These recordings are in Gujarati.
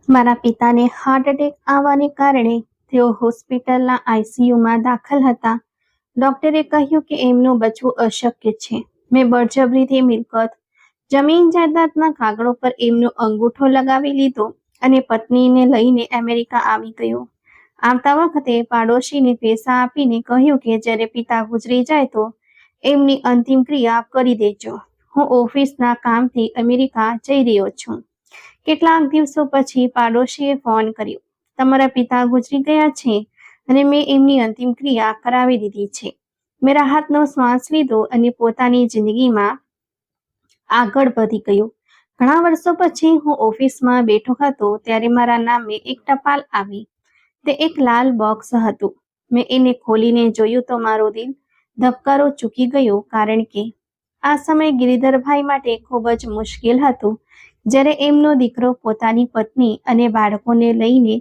મારા પિતાને હાર્ટ એટેક આવવાને કારણે તેઓ હોસ્પિટલના આઈસીયુમાં દાખલ હતા. ડોક્ટરે કહ્યું કે એમનું બચવું અશક્ય છે. મેં બળજબરીથી મિલકત, જમીન જાયદાદના કાગળો પર એમનો અંગૂઠો લગાવી લીધો અને પત્નીને લઈને અમેરિકા આવી ગયો. આવતા વખતે પાડોશીને પૈસા આપીને કહ્યું કે જ્યારે પિતા ગુજરી જાય તો એમની અંતિમ ક્રિયા કરી દેજો. હું ઓફિસના કામથી અમેરિકા જઈ રહ્યો છું. કેટલાક દિવસો પછી પાડોશીએ ફોન કર્યો. તમારા પિતા ગુજરી ગયા છે અને મેં એમની અંતિમ ક્રિયા કરાવી દીધી છે. મેં રાહતનો શ્વાસ લીધો અને પોતાની જિંદગીમાં આગળ વધી ગયો. ઘણા વર્ષો પછી હું ઓફિસમાં બેઠો હતો ત્યારે મારા નામે એક ટપાલ આવી. તે એક લાલ બોક્સ હતું. મેં એને ખોલીને જોયું તો મારું દિલ ધબકારો ચૂકી ગયો, કારણ કે આ સમય ગિરિધરભાઈ માટે ખૂબ જ મુશ્કેલ હતું. જ્યારે એમનો દીકરો પોતાની પત્ની અને બાળકોને લઈને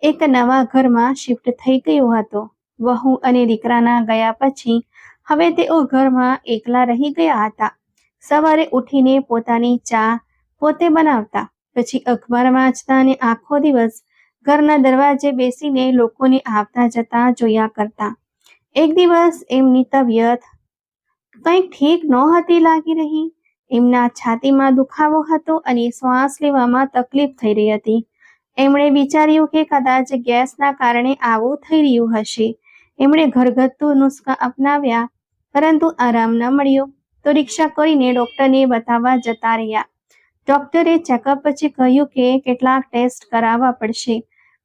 એક નવા ઘરમાં શિફ્ટ થઈ ગયો હતો. વહુ અને દીકરાના ગયા પછી હવે તેઓ ઘરમાં એકલા રહી ગયા હતા. સવારે ઉઠીને પોતાની ચા પોતે બનાવતા, પછી અખબાર વાંચતા અને આખો દિવસ ઘરના દરવાજે બેસીને લોકોને આવતા જતા જોયા કરતા. એક દિવસ એમની તબિયત કંઈક ઠીક નહોતી લાગી રહી. એમના છાતીમાં દુખાવો હતો અને શ્વાસ લેવામાં તકલીફ થઈ રહી હતી. એમણે વિચાર્યું કે કદાચ ગેસના કારણે આવું થઈ રહ્યું હશે. એમણે ઘરગથ્થુ નુસ્ખા અપનાવ્યા, પરંતુ આરામ ન મળ્યો તો રિક્ષા કરીને ડોક્ટરને બતાવવા જતા રહ્યા. ડોક્ટરે ચેકઅપ પછી કહ્યું કે કેટલાક ટેસ્ટ કરાવવા પડશે.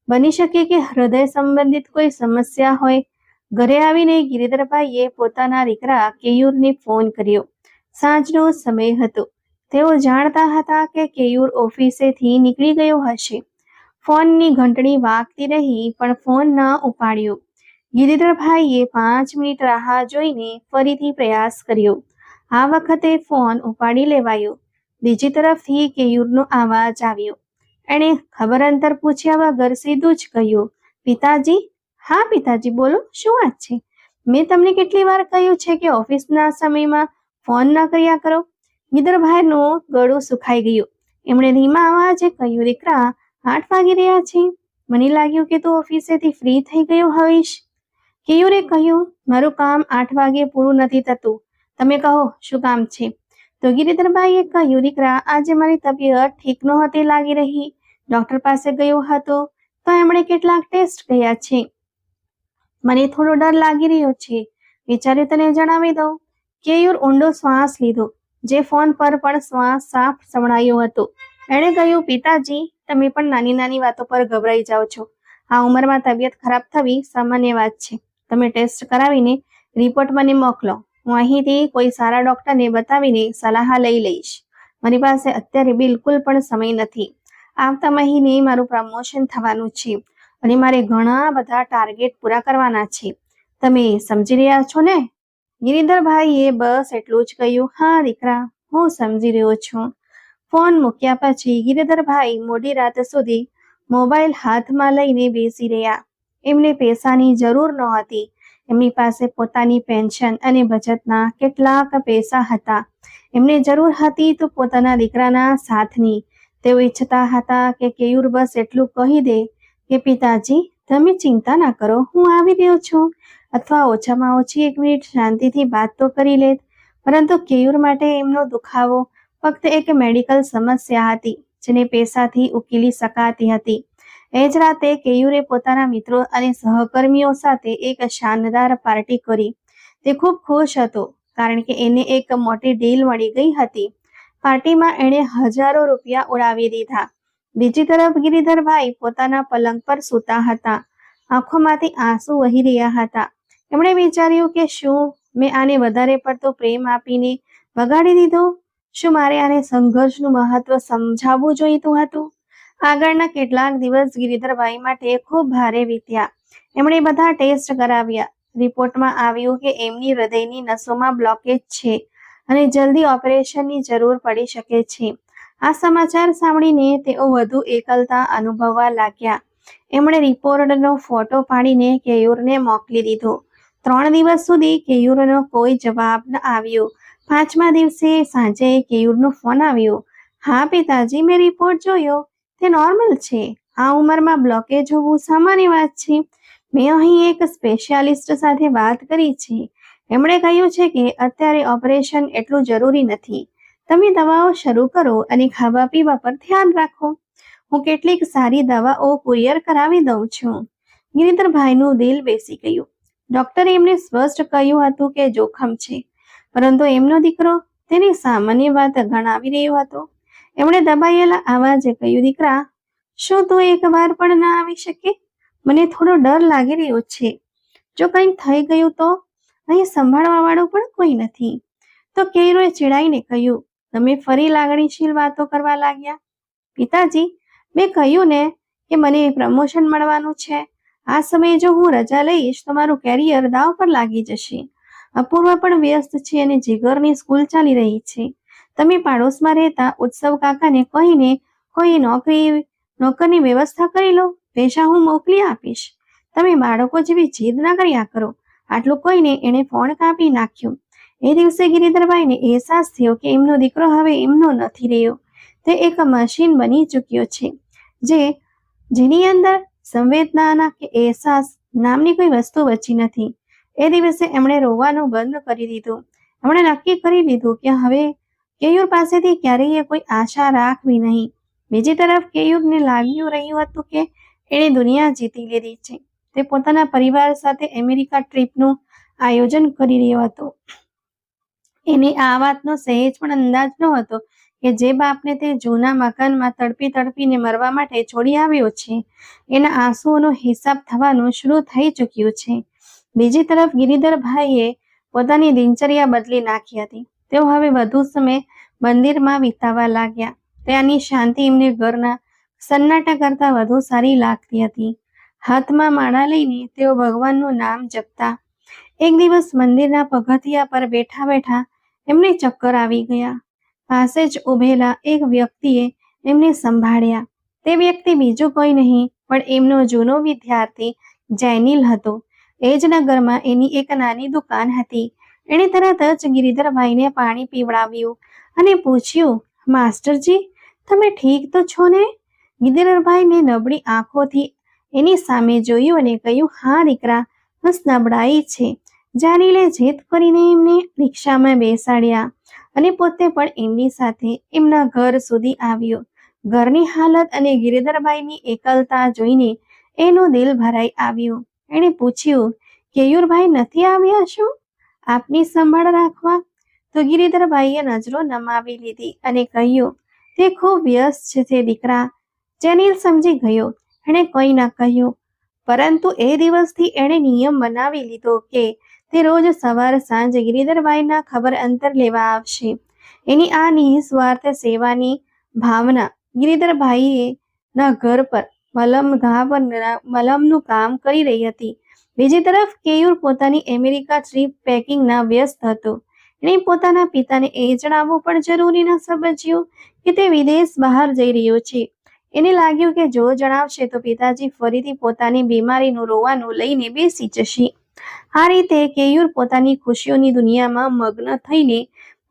બની શકે કે હૃદય સંબંધિત કોઈ સમસ્યા હોય. ઘરે આવીને ગિરિધરભાઈએ પોતાના દીકરા કેયુરને ફોન કર્યો. સાંજનો સમય હતો. તેઓ જાણતા હતા કે કેયુર ઓફિસેથી નીકળી ગયો હશે. ફોનની ઘંટડી વાગતી રહી પણ ફોન ન ઉપાડ્યો. ગિરિધરભાઈએ 5 મિનિટ રાહ જોઈને ફરીથી પ્રયાસ કર્યો. આ વખતે ફોન ઉપાડી લેવાયો. બીજી તરફથી કેયુરનો અવાજ આવ્યો. એણે ખબર અંતર પૂછ્યા વગર સીધું જ કહ્યું, પિતાજી. હા પિતાજી, બોલો, શું વાત છે? મેં તમને કેટલી વાર કહ્યું છે કે ઓફિસના સમયમાં ફોન ન કર્યા કરો? ગિરિધરભાઈનું ગળું સુખાઈ ગયું. એમણે ધીમા અવાજે કહ્યું, દીકરા, 8 વાગી રહ્યા છે. મને લાગ્યું કે તું ઓફિસેથી ફ્રી થઈ ગયો હોઈશ. કેયુરે કહ્યું, મારું કામ 8 વાગે પૂરું નથી થતું. તમે કહો, શું કામ છે? તો ગિરિધરભાઈએ કહ્યું, દીકરા, આજે મારી તબિયત ઠીક નહોતી લાગી રહી. ડોક્ટર પાસે ગયો હતો તો એમણે કેટલાક ટેસ્ટ કર્યા છે. મને થોડો ડર લાગી રહ્યો છે. વિચાર્યું તને જણાવી દઉં. કેયુર ઊંડો શ્વાસ લીધો, જે ફોન પર પણ શ્વાસ સાફ સંભળાયો હતો. એણે કહ્યું, પિતાજી, તમે પણ નાની નાની વાતો પર ગભરાઈ જાઓ છો. આ ઉંમરમાં તબિયત ખરાબ થવી સામાન્ય વાત છે. તમે ટેસ્ટ કરાવીને રિપોર્ટ મને મોકલો. હું અહીંથી કોઈ સારા ડોક્ટરને બતાવીને સલાહ લઈ લઈશ. મારી પાસે અત્યારે બિલકુલ પણ સમય નથી. આવતા મહિને મારું પ્રમોશન થવાનું છે અને મારે ઘણા બધા ટાર્ગેટ પૂરા કરવાના છે. તમે સમજી રહ્યા છો ને? ગિરિધરભાઈએ બસ એટલું જ કહ્યું. હા દીકરા, હું સમજી રહ્યો છું. ફોન મૂક્યા પછી ગિરિધરભાઈ મોડી રાત સુધી મોબાઈલ હાથમાં લઈને બેસી રહ્યા. એમને પૈસાની જરૂર નહોતી. એમની પાસે પોતાની પેન્શન અને બચતના કેટલાક પૈસા હતા. એમને જરૂર હતી તો પોતાના દીકરાના સાથની. તેઓ ઈચ્છતા હતા કે કેયુર બસ એટલું કહી દે કે પિતાજી, તમે ચિંતા ના કરો, હું આવી રહ્યો છું. અથવા ઓછામાં ઓછી 1 મિનિટ શાંતિથી વાત તો કરી લે. પરંતુ કેયુર માટે એમનો દુખાવો ફક્ત એક મેડિકલ સમસ્યા હતી, જેને પૈસાથી ઉકેલી શકાતી હતી. એ જ રાતે કેયુરે પોતાના મિત્રો અને સહકર્મીઓ સાથે એક શાનદાર પાર્ટી કરી. તે ખૂબ ખુશ હતો, કારણ કે એને એક મોટી ડીલ મળી ગઈ હતી. પાર્ટીમાં એણે હજારો રૂપિયા ઉડાવી દીધા. બીજી તરફ ગિરિધરભાઈ પોતાના પલંગ પર સૂતા હતા. આંખોમાંથી આંસુ વહી રહ્યા હતા. એમણે વિચાર્યું કે શું મેં આને વધારે પડતો પ્રેમ આપીને બગાડી દીધો? શું મારે આને સંઘર્ષનું મહત્વ સમજાવવું જોઈતું હતું? આગળના કેટલાક દિવસ ગિરિધરભાઈ માટે ખૂબ ભારે વીત્યા. એમણે બધા ટેસ્ટ કરાવ્યા. રિપોર્ટમાં આવ્યું કે એમની હૃદયની નસોમાં બ્લોકેજ છે અને જલ્દી ઓપરેશનની જરૂર પડી શકે છે. આ સમાચાર સાંભળીને તેઓ વધુ એકલતા અનુભવવા લાગ્યા. એમણે રિપોર્ટનો ફોટો પાડીને કેયુરને મોકલી દીધો. 3 દિવસ સુધી કેયુરનો કોઈ જવાબ ન આવ્યો. 5મા દિવસે સાંજે કેયુરનો ફોન આવ્યો. હા પિતાજી, મેં રિપોર્ટ જોયો. તે નોર્મલ છે. આ ઉંમરમાં બ્લોકેજ હોવું સામાન્ય વાત છે. મેં અહીં એક સ્પેશિયાલિસ્ટ સાથે વાત કરી છે. એમણે કહ્યું છે કે અત્યારે ઓપરેશન એટલું જરૂરી નથી. તમે દવાઓ શરૂ કરો અને ખાવા પીવા પર ધ્યાન રાખો. હું કેટલીક સારી દવાઓ કુરિયર કરાવી દઉં છું. ગિરિધરભાઈનું દિલ બેસી ગયું. ડોક્ટરે એમને સ્પષ્ટ કહ્યું હતું કે જોખમ છે, પરંતુ એમનો દીકરો તેની સામાન્ય વાત ગણાવી રહ્યો હતો. એમણે દબાયેલા અવાજે કહ્યું, દીકરા, શું તું એક વાર પણ ના આવી શકે? મને થોડો ડર લાગી રહ્યો છે. જો કંઈક થઈ ગયું તો? અહીં સંભાળવા વાળું પણ કોઈ નથી. તો કેયુરે ચીડાઈને કહ્યું, તમે ફરી લાગણીશીલ વાતો કરવા લાગ્યા. પિતાજી, મેં કહ્યું ને કે મને પ્રમોશન મળવાનું છે. આ સમયે જો હું રજા લઈશ તો મારું કેરિયર દાવ પર લાગી જશે. અપૂર્વા પણ વ્યસ્ત છે અને જીગરની સ્કૂલ ચાલી રહી છે. તમે પાડોશમાં રહેતા ઉત્સવ કાકાને કહીને કોઈ નોકરની વ્યવસ્થા કરી લો. પૈસા હું મોકલી આપીશ. તમે બાળકો જેવી જીદ ના કર્યા કરો. આટલું કહીને એણે ફોન કાપી નાખ્યો. એ દિવસે ગિરિધરભાઈને અહેસાસ થયો કે એમનો દીકરો હવે એમનો નથી રહ્યો. તે એક મશીન બની ચૂક્યો છે, જેની અંદર સંવેદના કે અહેસાસ નામની કોઈ વસ્તુ બચી નથી. એ દિવસે એમણે રોવાનું બંધ કરી દીધું. એમણે નક્કી કરી લીધું કે હવે કેયુર પાસેથી ક્યારેય કોઈ આશા રાખવી નહીં. બીજી તરફ કેયુરને લાગ્યું રહ્યું હતું કે એણે દુનિયા જીતી લીધી છે. તે પોતાના પરિવાર સાથે અમેરિકા ટ્રીપનું આયોજન કરી રહ્યો હતો. એને આ વાતનો સહેજ પણ અંદાજ નહોતો કે જે બાપને તે જૂના મકાનમાં તડપીને મરવા માટે છોડી આવ્યો છે, એના આંસુઓનો હિસાબ થવાનું શરૂ થઈ ચૂક્યું છે. બીજી તરફ ગિરિધરભાઈએ પોતાની દિનચર્યા બદલી નાખી હતી. તેઓ હવે વધુ સમય મંદિરમાં વિતાવવા લાગ્યા. ત્યાંની શાંતિ એમને ઘરના સન્નાટા કરતાં વધુ સારી લાગતી હતી. હાથમાં માળા લઈને તેઓ ભગવાનનું નામ જપતા. એક દિવસ મંદિરના પગથિયા પર બેઠા બેઠા એમને ચક્કર આવી ગયા. પાસે જ ઊભેલા એક વ્યક્તિએ એમને સંભાળ્યા. તે વ્યક્તિ બીજું કોઈ નહીં પણ એમનો જૂનો વિદ્યાર્થી જૈનિલ હતો. એ જ નગરમાં એની એક નાની દુકાન હતી. એણે તરત જ ગિરિધરભાઈને પાણી પીવડાવ્યું અને પૂછ્યું, માસ્ટરજી, તમે ઠીક તો છો ને? ગિરિધરભાઈને નબળી આંખોથી એની સામે જોયું અને કહ્યું, હા દીકરા, બસ નબળાઈ છે. જાનીલે જીદ કરીને એમને રિક્ષામાં બેસાડ્યા અને પોતે પણ એમની સાથે એમના ઘર સુધી આવ્યો. ઘરની હાલત અને ગિરિધરભાઈની એકલતા જોઈને એનું દિલ ભરાઈ આવ્યું. એણે પૂછ્યું, કેયુરભાઈ નથી આવ્યા શું આપની સંભાળ રાખવા? તો ગિરિધરભાઈએ નજરો નમાવી લીધી અને કહ્યું, તે ખૂબ વ્યસ્ત છે દીકરા. જેનિલ સમજી ગયો. એણે કંઈ ન કહ્યું, પરંતુ એ દિવસથી એણે નિયમ બનાવી લીધો કે તે રોજ સવાર સાંજ ગિરિધરભાઈના ખબર અંતર લેવા આવશે. એની આ નિસ્વાર્થ સેવાની ભાવના ગિરિધરભાઈના ઘર પર મલમનું કામ કરી રહી હતી. બીજી તરફ કેયુર પોતાની અમેરિકા ટ્રીપ પેકિંગના વ્યસ્ત હતો. એણે પોતાના પિતાને એ જણાવવું પણ જરૂરી ન સમજ્યું કે તે વિદેશ બહાર જઈ રહ્યો છે. એને લાગ્યું કે જો જણાવશે તો પિતાજી ફરીથી પોતાની બીમારીનું રોવાનું લઈને બેસી જશે. આ રીતે કેયુર પોતાની ખુશીઓની દુનિયામાં મગ્ન થઈને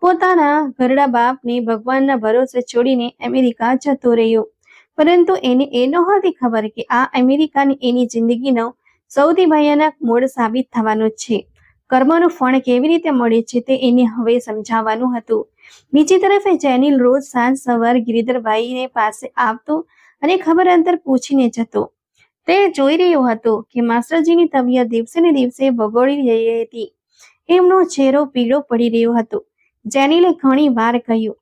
પોતાના ઘરડા બાપને ભગવાનના ભરોસે છોડીને અમેરિકા જતો રહ્યો. પરંતુ એને એ નહોતી ખબર કે આ અમેરિકાની એની જિંદગીનો સૌથી ભયાનક મોડ સાબિત થવાનું છે. કર્મનું ફળ કેવી રીતે મળે છે તે એને હવે સમજાવવાનું હતું. બીજી તરફ જેનિલ રોજ સાંજ સવાર ગિરિધરભાઈને પાસે આવતો અને ખબર અંતર પૂછીને જતો. તે જોઈ રહ્યો હતો કે માસ્ટરજીની તબિયત દિવસે ને દિવસે બગડી રહી હતી. એમનો ચહેરો પીળો પડી રહ્યો હતો. જેનિલે ઘણી વાર કહ્યું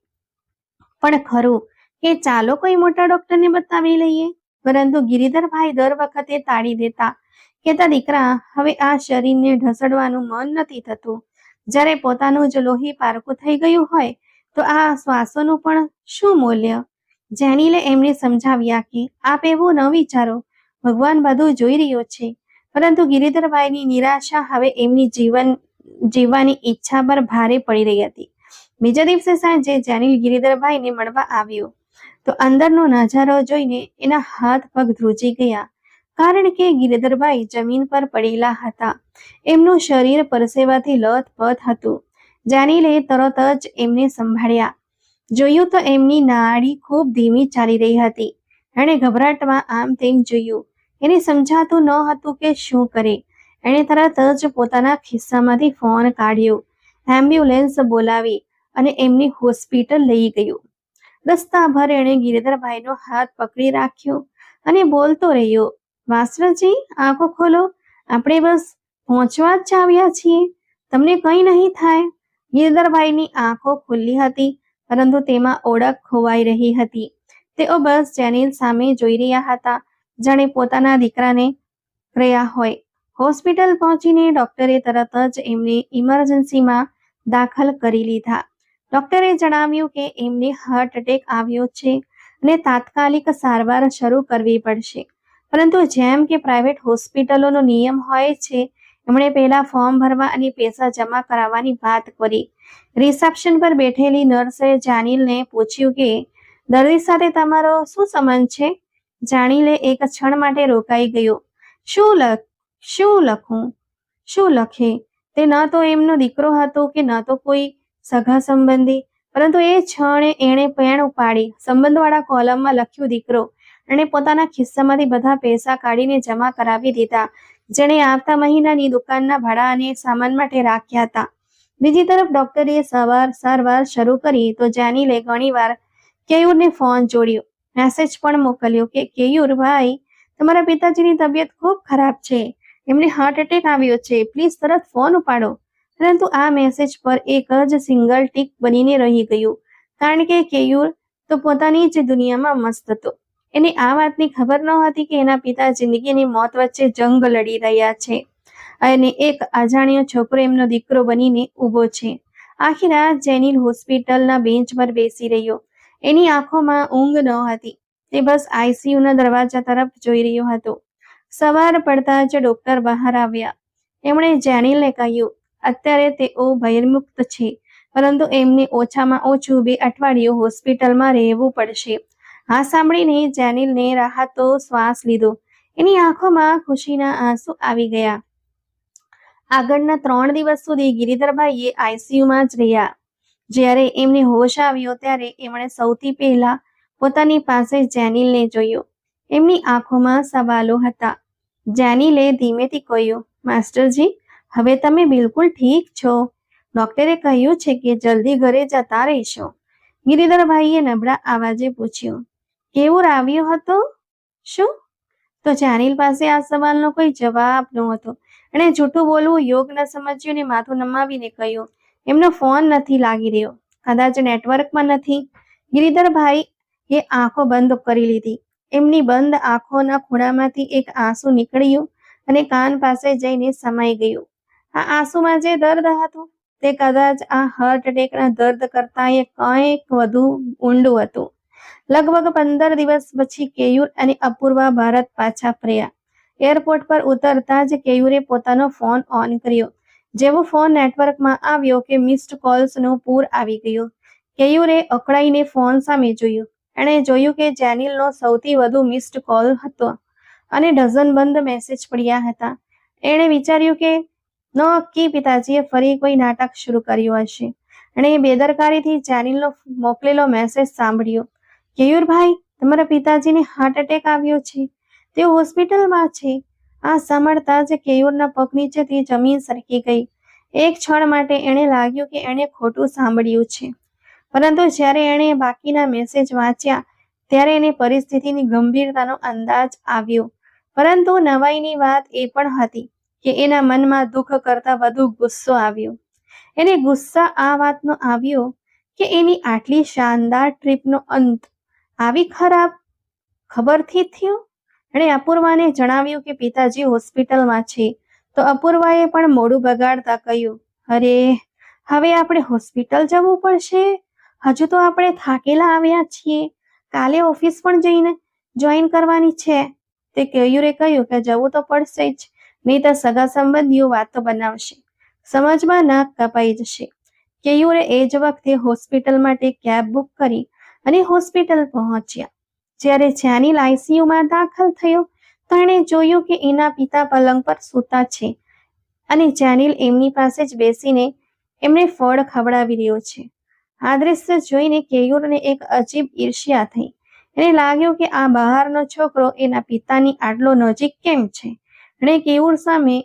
પણ ખરું કે ચાલો કોઈ મોટા ડોક્ટરને બતાવી લઈએ, પરંતુ ગિરિધરભાઈ દર વખતે ટાળી દેતા. કહેતા, દીકરા, હવે આ શરીરને ઢસડવાનું મન નથી થતું. જ્યારે પોતાનું જ લોહી પારકું થઈ ગયું હોય તો આ શ્વાસોનું પણ શું મૂલ્ય? જેનિલે એમને સમજાવ્યા કે આપ એવું ન વિચારો, ભગવાન બધું જોઈ રહ્યો છે. પરંતુ ગિરિધરભાઈની નિરાશા હવે એમની જીવવાની ઈચ્છા પર ભારે પડી રહી હતી. બીજા દિવસે સાંજે જેનિલ ગિરિધરભાઈને મળવા આવ્યો તો અંદરનો નજારો જોઈને એના હાથ પગ ધ્રુજી ગયા. કારણ કે ગિરિધરભાઈ જમીન પર પડેલા હતા. એમનું શરીર પરસેવાથી લથપથ હતું. જેનિલે તરત જ એમને સંભાળ્યા. જોયું તો એમની નાડી ખૂબ ધીમી ચાલી રહી હતી. એણે ગભરાટમાં આમ તેમ જોયું. એને સમજાતું ન હતું કે શું કરે. એણે તરત જ પોતાના ખિસ્સામાંથી ફોન કાઢ્યો, એમ્બ્યુલન્સ બોલાવી અને એમની હોસ્પિટલ લઈ ગયો. રસ્તાભર એણે ગિરિધરભાઈનો હાથ પકડી રાખ્યો અને બોલતો રહ્યો, માસ્ટરજી, આંખો ખોલો, આપણે બસ પહોંચવા જ આવ્યા છીએ, તમને કંઈ નહીં થાય. ગિરિધરભાઈની આંખો ખુલ્લી હતી, પરંતુ તેમાં ઓળખ ખોવાઈ રહી હતી. તેઓ બસ જેનિલ સામે જોઈ રહ્યા હતા, જાણે પોતાના દીકરાને રહ્યા હોય. હોસ્પિટલ પહોંચીને ડોક્ટરે તરત જ એમને ઇમરજન્સીમાં દાખલ કરી લીધા. ડોક્ટરે જણાવ્યું કે એમને હાર્ટ એટેક આવ્યો છે અને તાત્કાલિક સારવાર શરૂ કરવી પડશે. પરંતુ જેમ કે પ્રાઇવેટ હોસ્પિટલોનો નિયમ હોય છે, એમણે પહેલા ફોર્મ ભરવા અને પૈસા જમા કરાવવાની વાત કરી. રિસેપ્શન પર બેઠેલી નર્સે જાનીલને પૂછ્યું કે દર્દી સાથે તમારો શું સંબંધ છે? જાનીલે એક ક્ષણ માટે રોકાઈ ગયો. શું લખે? તે ન તો એમનો દીકરો હતો કે ન તો કોઈ સગા સંબંધી, પરંતુ એ ક્ષણે એણે પેન ઉપાડી સંબંધવાળા કોલમમાં લખ્યું દીકરો. એણે પોતાના ખિસ્સામાંથી બધા પૈસા કાઢીને જમા કરાવી દીધા, જેણે આવતા મહિનાની દુકાનના ભાડા અને સામાન માટે રાખ્યા હતા. બીજી તરફ ડોક્ટરે સારવાર શરૂ કરી તો જાનીલે ઘણીવાર કેયુરને ફોન જોડ્યો, મેસેજ પણ મોકલ્યો કે કેયુર ભાઈ, તમારા પિતાજીની તબિયત ખૂબ ખરાબ છે, એમને હાર્ટ એટેક આવ્યો છે, પ્લીઝ તરત ફોન ઉપાડો. પરંતુ આ મેસેજ પર એક જ સિંગલ ટીક બનીને રહી ગયું, કારણ કે કેયુર તો પોતાની જ દુનિયામાં મસ્ત હતો. એને આ વાતની ખબર ન હતી કે એના પિતા જિંદગી અને મોત વચ્ચે જંગ લડી રહ્યા છે અને એક અજાણ્યો છોકરો એમનો દીકરો બનીને ઊભો છે. આખી રાત જેનિલ હોસ્પિટલના બેન્ચ પર બેસી રહ્યો. એની આંખોમાં ઊંઘ ન હતી. તે બસ આઈસીયુના દરવાજા તરફ જોઈ રહ્યો હતો. સવાર પડતા જ ડોક્ટર બહાર આવ્યા. એમણે જેનિલને કહ્યું, અત્યારે તેઓ ભયમુક્ત છે, પરંતુ એમને ઓછામાં ઓછું 2 અઠવાડિયું હોસ્પિટલમાં રહેવું પડશે. આ સાંભળીને જેનિલને રાહતનો શ્વાસ લીધો. એની આંખોમાં ખુશીના આંસુ આવી ગયા. આગળના 3 દિવસ સુધી ગિરિધરભાઈએ આઈસીયુમાં જ રહ્યા. જ્યારે એમને હોશ આવ્યો ત્યારે એમણે સૌથી પહેલા પોતાની પાસે જેનિલને જોયો. એમની આંખોમાં સવાલો હતા. જેનિલે ધીમેથી કહ્યું, માસ્ટરજી, હવે તમે બિલકુલ ઠીક છો. ડોક્ટરે કહ્યું છે કે જલ્દી ઘરે જતા રહેશો. ગિરિધરભાઈએ નબળા અવાજે પૂછ્યું, કેવું આવ્યો હતો? શું? તો જેનિલ પાસે આ સવાલનો કોઈ જવાબ નહોતો. એણે જૂઠું બોલવું યોગ ન સમજ્યું અને માથું નમાવીને કહ્યું, એમનો ફોન નથી લાગી રહ્યો, કદાચ નેટવર્કમાં નથી. ગિરિધરભાઈએ આંખો બંધ કરી લીધી. એમની બંધ આંખોના ખૂણામાંથી એક આંસુ નીકળ્યું અને કાન પાસે જઈને સમાઈ ગયું. આ આંસુમાં જે દર્દ હતું તે કદાચ આ હાર્ટ એટેકના દર્દ કરતાં કંઈક વધુ ઊંડું હતું. લગભગ 15 દિવસ પછી કેયુર અને અપૂર્વા ભારત પાછા ફર્યા. એરપોર્ટ પર ઉતરતા જ કેયુરે પોતાનો ફોન ઓન કર્યો. જેવો ફોન નેટવર્કમાં આવ્યો કે મિસ્ડ કોલ્સનો પૂર આવી ગયો. કેયુરે અકળાઈને ફોન સામે જોયું. એણે જોયું કે જેનિલનો સૌથી વધુ મિસ્ડ કોલ હતો અને ડઝનબંધ મેસેજ પડ્યા હતા. એણે વિચાર્યું કે નક્કી પિતાજીએ ફરી કોઈ નાટક શરૂ કર્યું હશે. એણે બેદરકારીથી જેનિલનો મોકલેલો મેસેજ સાંભળ્યો. કેયુરભાઈ, તમારા પિતાજીને હાર્ટ એટેક આવ્યો છે, તેઓ હોસ્પિટલમાં છે. આ સાંભળતા જ કેયુરના પગ નીચેથી જમીન સરકી ગઈ. એક ક્ષણ માટે એણે લાગ્યું કે એણે ખોટું સાંભળ્યું છે, પરંતુ જ્યારે એણે બાકીના મેસેજ વાંચ્યા ત્યારે એને પરિસ્થિતિની ગંભીરતાનો અંદાજ આવ્યો. પરંતુ નવાઈની વાત એ પણ હતી કે એના મનમાં દુઃખ કરતાં વધુ ગુસ્સો આવ્યો. એને ગુસ્સા આ વાતનો આવ્યો કે એની આટલી શાનદાર ટ્રીપનો અંત આવી ખરાબ ખબરથી થયો. એણે અપૂર્વાને જણાવ્યું કે પિતાજી હોસ્પિટલમાં છે, તો અપૂર્વાએ પણ મોઢું બગાડતા કહ્યું, અરે, હવે આપણે હોસ્પિટલ જવું પડશે. હજુ તો આપણે થાકેલા આવ્યા છીએ, કાલે ઓફિસ પણ જોઈન કરવાની છે. તે કેયુરે કહ્યું કે જવું તો પડશે જ, નહીં તો સગા સંબંધીઓ વાતો બનાવશે, સમજમાં નાક કપાઈ જશે. કેયુરે એ જ વખતે હોસ્પિટલ માટે કેબ બુક કરી અને હોસ્પિટલ પહોંચ્યા. જ્યારે જેનિલ આઈસીયુમાં દાખલ થયો તો એણે જોયું કે એના પિતા પલંગ પર સૂતા છે અને જેનિલ એમની પાસે જ બેસીને એમને ફળ ખવડાવી રહ્યો છે. આ દ્રશ્ય જોઈને કેયુરને એક અજીબ ઈર્ષ્યા થઈ. એને લાગ્યું કે આ બહારનો છોકરો એના પિતાની આટલો નજીક કેમ છે. એણે કેયુર સામે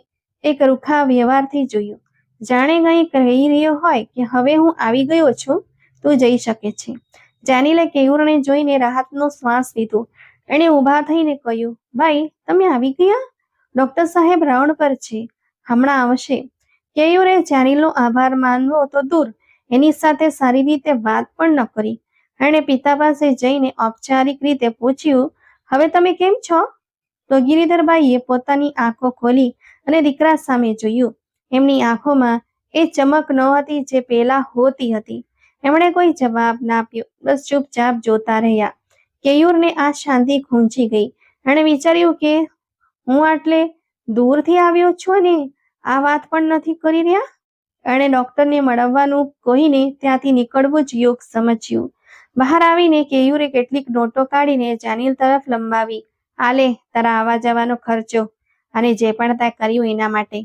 એક રૂખા વ્યવહારથી જોયું, જાણે કંઈ કહી રહ્યો હોય કે હવે હું આવી ગયો છું, તું જઈ શકે છે. જેનિલે કેયુરને જોઈને રાહતનો શ્વાસ લીધો. એણે ઊભા થઈને કહ્યું, ભાઈ તમે આવી ગયા? ડોક્ટર સાહેબ રાઉન્ડ પર છે, હમણાં આવશે. કેયુરે જેનિલનો આભાર માનવો તો દૂર, એની સાથે સારી રીતે વાત પણ ન કરી. એણે પિતા પાસે જઈને ઔપચારિક રીતે પૂછ્યું, હવે તમે કેમ છો? તો ગિરિધરભાઈએ પોતાની આંખો ખોલી અને દીકરા સામે જોયું. એમની આંખોમાં એ ચમક નહોતી જે પહેલા હોતી હતી. એમણે કોઈ જવાબ ના આપ્યો, બસ ચૂપચાપ જોતા રહ્યા. કેયુરને આ શાંતિ ખૂંચી ગઈ. એણે વિચાર્યું કે હું આટલે દૂરથી આવ્યો છું અને આ વાત પણ નથી કરી રહ્યા. એણે ડોક્ટરને મળવાનું કહીને ત્યાંથી નીકળવું જ યોગ સમજ્યું. બહાર આવીને કેયુરે કેટલીક નોટો કાઢીને જેનિલ તરફ લંબાવી. આલે તારા આવવા જવાનો ખર્ચો અને જે પણ તે કર્યું એના માટે.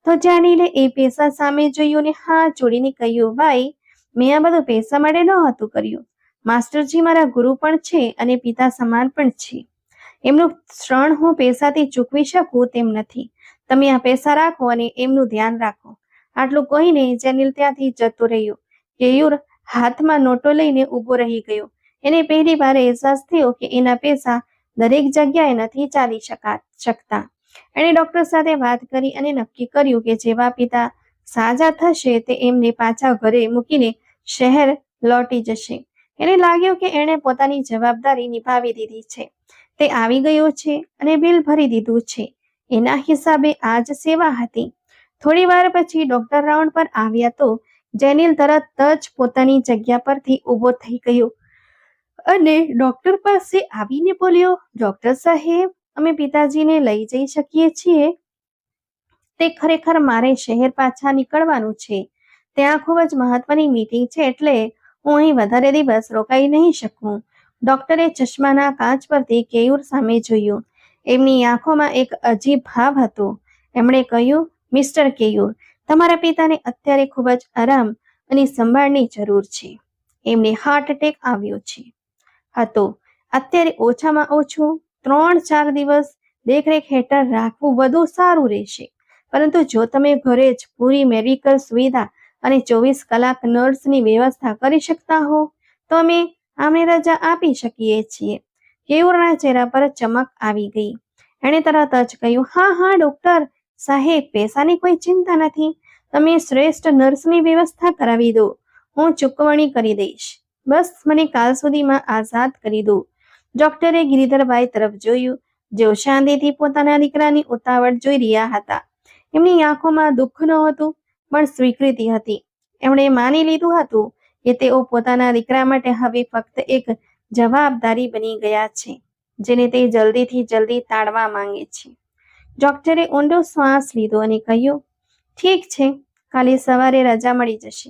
તો જેનિલે એ પૈસા સામે જોયું ને હાથ જોડીને કહ્યું, ભાઈ મેં આ બધું પૈસા માટે નહોતું કર્યું. માસ્ટરજી મારા ગુરુ પણ છે અને પિતા સમાન પણ છે. એમનું ઋણ હું પૈસાથી ચૂકવી શકું તેમ નથી. તમે આ પૈસા રાખો અને એમનું ધ્યાન રાખો. આટલું કહીને જેનિલ ત્યાંથી જતો રહ્યો. કેયુર હાથમાં નોટો લઈને ઊભો રહી ગયો. એને પહેલી વાર અહેસાસ થયો કે એના પૈસા દરેક જગ્યાએ નથી ચાલી શકતા. એણે ડોક્ટર સાથે વાત કરી અને નક્કી કર્યું કે જેવા પિતા સાજા થશે તે એમને પાછા ઘરે મૂકીને શહેર લૌટી જશે. એને લાગ્યું કે એણે પોતાની જવાબદારી નિભાવી દીધી છે. તે આવી ગયો છે અને બિલ ભરી દીધું છે. એના હિસાબે આ જ સેવા હતી. થોડી વાર પછી ડોક્ટર રાઉન્ડ પર આવ્યા તો જેનિલ તરત જ પોતાની જગ્યા પરથી ઊભો થઈ ગયો અને ડોક્ટર પાસે આવીને બોલ્યો, ડોક્ટર સાહેબ અમે પિતાજીને લઈ જઈ શકીએ છીએ? તે ખરેખર મારે શહેર પાછા નીકળવાનું છે. ત્યાં ખૂબ જ મહત્વની મીટિંગ છે એટલે હું અહીં વધારે દિવસ રોકાઈ નહીં શકું. ડોક્ટરે ચશ્માના કાચ પરથી કેયુર સામે જોયું. એમની આંખોમાં એક અજીબ ભાવ હતો. એમણે કહ્યું, મિસ્ટર કેયુર, તમારા પિતાને અત્યારે ખૂબ જ આરામ અને સંભાળની જરૂર છે. એમને હાર્ટ એટેક આવ્યો હતો. અત્યારે ઓછામાં ઓછું 3-4 દિવસ દેખરેખ હેઠળ રાખવું વધુ સારું રહેશે. પરંતુ જો તમે ઘરે જ પૂરી મેડિકલ સુવિધા અને 24 કલાક નર્સની વ્યવસ્થા કરી શકતા હો તો અમે આમને રજા આપી શકીએ છીએ. કેયુરના ચહેરા પર ચમક આવી ગઈ. એણે તરત જ કહ્યું, હા ડોક્ટર સાહેબ, પૈસાની કોઈ ચિંતા નથી. તમે શ્રેષ્ઠ નર્સની વ્યવસ્થા કરાવી દો. હું ચૂકવણી કરી દઈશ. બસ મને કાલ સુધીમાં આઝાદ કરી દો. ડોક્ટરે ગિરિધરભાઈ તરફ જોયું, જેઓ શાંતિથી પોતાના દીકરાની ઉતાવળ જોઈ રહ્યા હતા. એમની આંખોમાં દુઃખ નહોતું પણ સ્વીકૃતિ હતી. એમણે માની લીધું હતું કે તેઓ પોતાના દીકરા માટે હવે ફક્ત એક જવાબદારી બની ગયા છે, જેને તે જલ્દીથી જલ્દી ટાળવા માંગે છે. ડોક્ટરે ઊંડો શ્વાસ લીધો અને કહ્યું, ઠીક છે, કાલે સવારે રજા મળી જશે.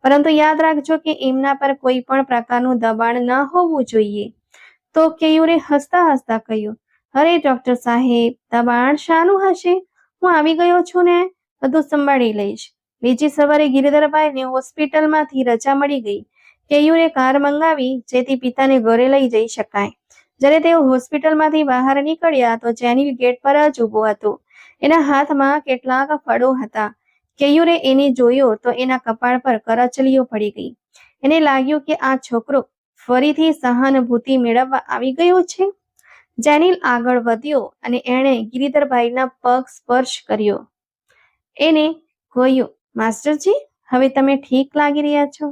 પરંતુ યાદ રાખજો કે એમના પર કોઈ પણ પ્રકારનું દબાણ ન હોવું જોઈએ. તો કેયુરે હસતા હસતા કહ્યું, અરે ડોક્ટર સાહેબ, દબાણ શાનું હશે? હું આવી ગયો છું ને, બધું સંભાળી લઈશ. બીજી સવારે ગિરિધરભાઈને હોસ્પિટલમાંથી રજા મળી ગઈ. કેયુરે કાર મંગાવી જેથી પિતાને ઘરે લઈ જઈ શકાય. જ્યારે તેઓ હોસ્પિટલમાંથી બહાર નીકળ્યા તો જેનિલ ગેટ પર જ ઊભો હતો. એના હાથમાં કેટલાક ફળો હતા. કેયુરે એને જોયો તો એના કપાળ પર કરચલીઓ પડી ગઈ. એને લાગ્યું કે આ છોકરો ફરીથી સહાનુભૂતિ મેળવવા આવી ગયો છે. જેનિલ આગળ વધ્યો અને એણે ગિરિધરભાઈના પગ સ્પર્શ કર્યો. એને કહ્યું, માસ્ટરજી, હવે તમે ઠીક લાગી રહ્યા છો.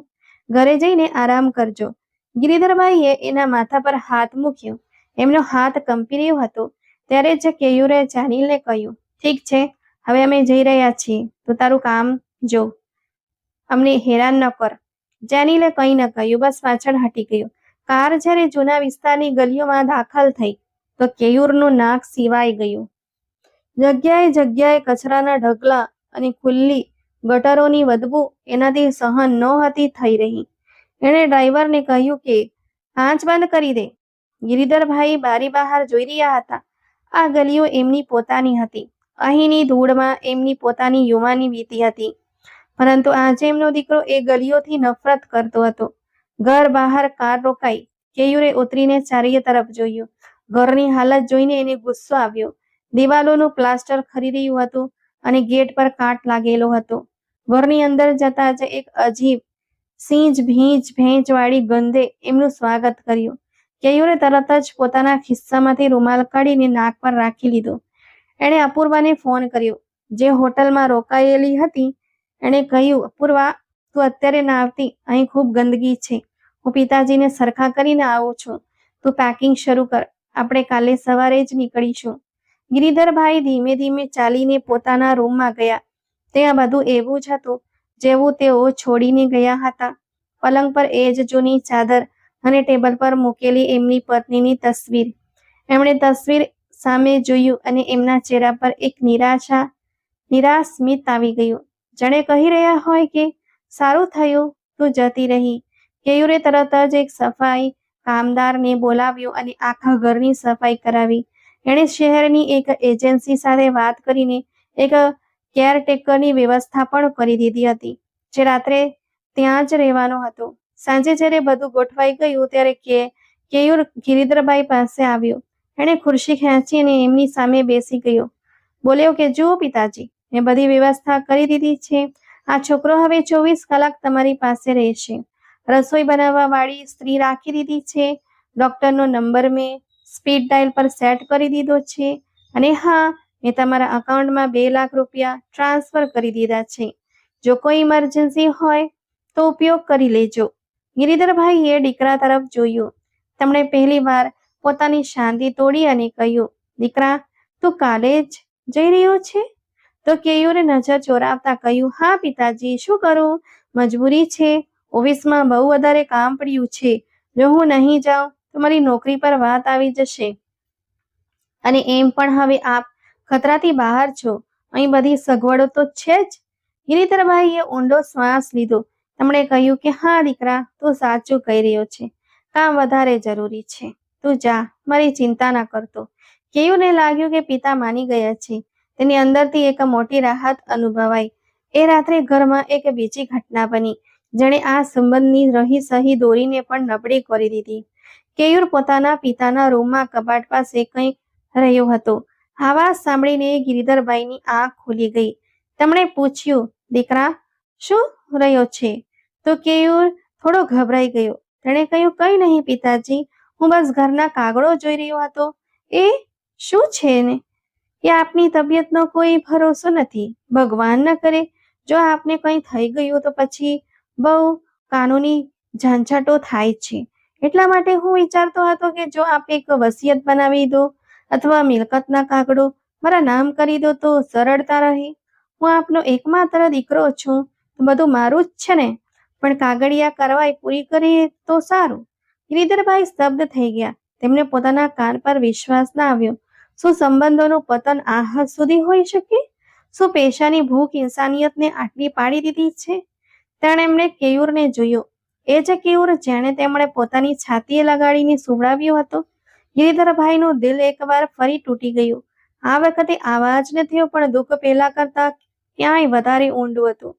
ઘરે જઈને આરામ કરજો. ગિરિધરભાઈએ એના માથા પર હાથ મૂક્યો. એમનો હાથ કંપી રહ્યો હતો. ત્યારે જ કેયુરે જેનિલને કહ્યું, ઠીક છે, હવે અમે જઈ રહ્યા છીએ. તું તારું કામ જો, અમને હેરાન ન કર. જેનિલે કંઈ ન કહ્યું, બસ પાછળ હટી ગયો. કાર જ્યારે જૂના વિસ્તારની ગલીઓમાં દાખલ થઈ તો કેયુરનું નાક સિવાય ગયું. જગ્યાએ જગ્યાએ કચરાના ઢગલા અને ખુલ્લી ગટરોની બદબૂ એનાથી સહન નહોતી થઈ રહી. એણે ડ્રાઈવરને કહ્યું કે કાચ બંધ કરી દે. ગિરિધરભાઈ બારી બહાર જોઈ રહ્યા હતા. આ ગલીઓ એમની પોતાની હતી. અહીંની ધૂળમાં એમની પોતાની યુવાની વીતી હતી. પરંતુ આજે એમનો દીકરો એ ગલીઓથી નફરત કરતો હતો. ઘર બહાર કાર રોકાઈ. કેયુરે ઉતરીને ચારેય તરફ જોયું. ઘરની હાલત જોઈને એને ગુસ્સો આવ્યો. દિવાલોનું પ્લાસ્ટર ખરી રહ્યું હતું અને ગેટ પર કાટ લાગેલો હતો. ઘરની અંદર જતા જ એક અજીબ ભેંચવાળી ગંધે એમનું સ્વાગત કર્યું. કેયુરે તરત જ પોતાના ખિસ્સામાંથી રૂમાલ કાઢીને નાક પર રાખી લીધો. એણે અપૂર્વાને ફોન કર્યો, જે હોટલમાં રોકાયેલી હતી. એણે કહ્યું, અપૂર્વા, તું અત્યારે ના આવતી, અહીં ખૂબ ગંદકી છે. હું પિતાજીને સરખા કરીને આવું છું. તું પેકિંગ શરૂ કર, આપણે કાલે સવારે જ નીકળીશું. ગિરિધરભાઈ ધીમે ધીમે ચાલીને પોતાના રૂમમાં ગયા. ત્યાં બધું એવું જ હતું જેવું તેઓ છોડીને ગયા હતા. પલંગ પર એ જ જૂની ચાદર અને ટેબલ પર મૂકેલી એમની પત્નીની તસવીર. એમણે તસવીર સામે જોયું અને એમના ચહેરા પર એક નિરાશ સ્મિત આવી ગયું. જાણે કહી રહ્યા હોય કે સારું થયું તું જતી રહી. કેયુરે તરત જ એક સફાઈ કામદારને બોલાવ્યો અને આખા ઘરની સફાઈ કરાવી. એણે શહેરની એક એજન્સી સાથે વાત કરીને એક કેરટેકરની વ્યવસ્થા પણ કરી દીધી હતી, જે રાત્રે ત્યાં જ રહેવાનો હતો. સાંજે જ્યારે બધું ગોઠવાઈ ગયું ત્યારે કેયુર ગિરિધરભાઈ પાસે આવ્યો. એણે ખુરશી ખેંચી અને એમની સામે બેસી ગયો. બોલ્યો કે જુઓ પિતાજી, મેં બધી વ્યવસ્થા કરી દીધી છે. આ છોકરો હવે 24 કલાક તમારી પાસે રહેશે. રસોઈ બનાવવા વાળી સ્ત્રી રાખી દીધી છે. ડોક્ટરનો નંબર મેં સ્પીડ ડાયલ પર સેટ કરી દીધો છે. અને હા, મેં તમારા અકાઉન્ટમાં 2 લાખ રૂપિયા ટ્રાન્સફર કરી દીધા છે. જો કોઈ ઇમરજન્સી હોય તો ઉપયોગ કરી લેજો. ગિરિધરભાઈએ દીકરા તરફ જોયું. તેમણે પહેલી વાર પોતાની શાંતિ તોડી અને કહ્યું, દીકરા, તું કાલે જ જઈ રહ્યો છે? તો કેયુરે નજર ચોરાવતા કહ્યું, હા પિતાજી, શું કરું? મજબૂરી છે. ઓફિસમાં બહુ વધારે કામ પડ્યું છે. જો હું નહીં જાઉં તો મારી નોકરી પર વાત આવી જશે. અને એમ પણ હવે આપ ખતરાથી બહાર છો. અહીં બધી સગવડો તો છે જ. ગિરિધરભાઈએ ઊંડો શ્વાસ લીધો. તેમણે કહ્યું કે હા દીકરા, તું સાચું કહી રહ્યો છે. કામ વધારે જરૂરી છે. તું જા, મારી ચિંતા ના કરતો. કેયુરને લાગ્યું કે પિતા માની ગયા છે. તેની અંદરથી એક મોટી રાહત અનુભવાઈ. એ રાત્રે ઘરમાં એક બીજી ઘટના બની, જેણે આ સંબંધની રહી સહી દોરીને પણ નબળી કરી દીધી. કેયુર પોતાના પિતાના રૂમમાં કબાટ પાસે કંઈક રહ્યો હતો. આવાજ સાંભળીને ગિરિધરભાઈની આંખ ખુલી ગઈ. તેમણે પૂછ્યું, દીકરા, શું રહ્યો છે? તો કેયુર થોડો ગભરાઈ ગયો. તેણે કહ્યું, કંઈ નહીં પિતાજી, હું બસ ઘરના કાગળો જોઈ રહ્યો હતો. એ શું છે ને? કે આપની તબિયતનો કોઈ ભરોસો નથી. ભગવાન ન કરે જો આપને કંઈ થઈ ગયું તો પછી બહુ કાનૂની ઝંઝટો થાય છે. એટલા માટે હું વિચારતો હતો કે જો આપ એક વસિયત બનાવી દો અથવા મિલકતના કાગળો મારા નામ કરી દો તો સરળતા રહે. હું આપનો એકમાત્ર દીકરો છું, તો બધું મારું જ છે ને, પણ કાગળિયા કાર્યવાહી પૂરી કરીએ તો સારું. ગિરિધરભાઈ સ્તબ્ધ થઈ ગયા. તેમને પોતાના કાન પર વિશ્વાસ ના આવ્યો. શું સંબંધોનું પતન આ હદ સુધી હોઈ શકે? શું પૈસાની ભૂખ ઇન્સાનિયતને આટલી પાડી દીધી છે? એમણે કેયુરને જોયો. એ જ કેયુર જેણે તેમણે પોતાની છાતીએ લગાડીને સુવડાવ્યો હતો. ગિરિધરભાઈનું દિલ એકવાર ફરી તૂટી ગયું. આ વખતે આવાજ ન થયો, પણ દુઃખ પહેલા કરતા ક્યાંય વધારે ઊંડું હતું.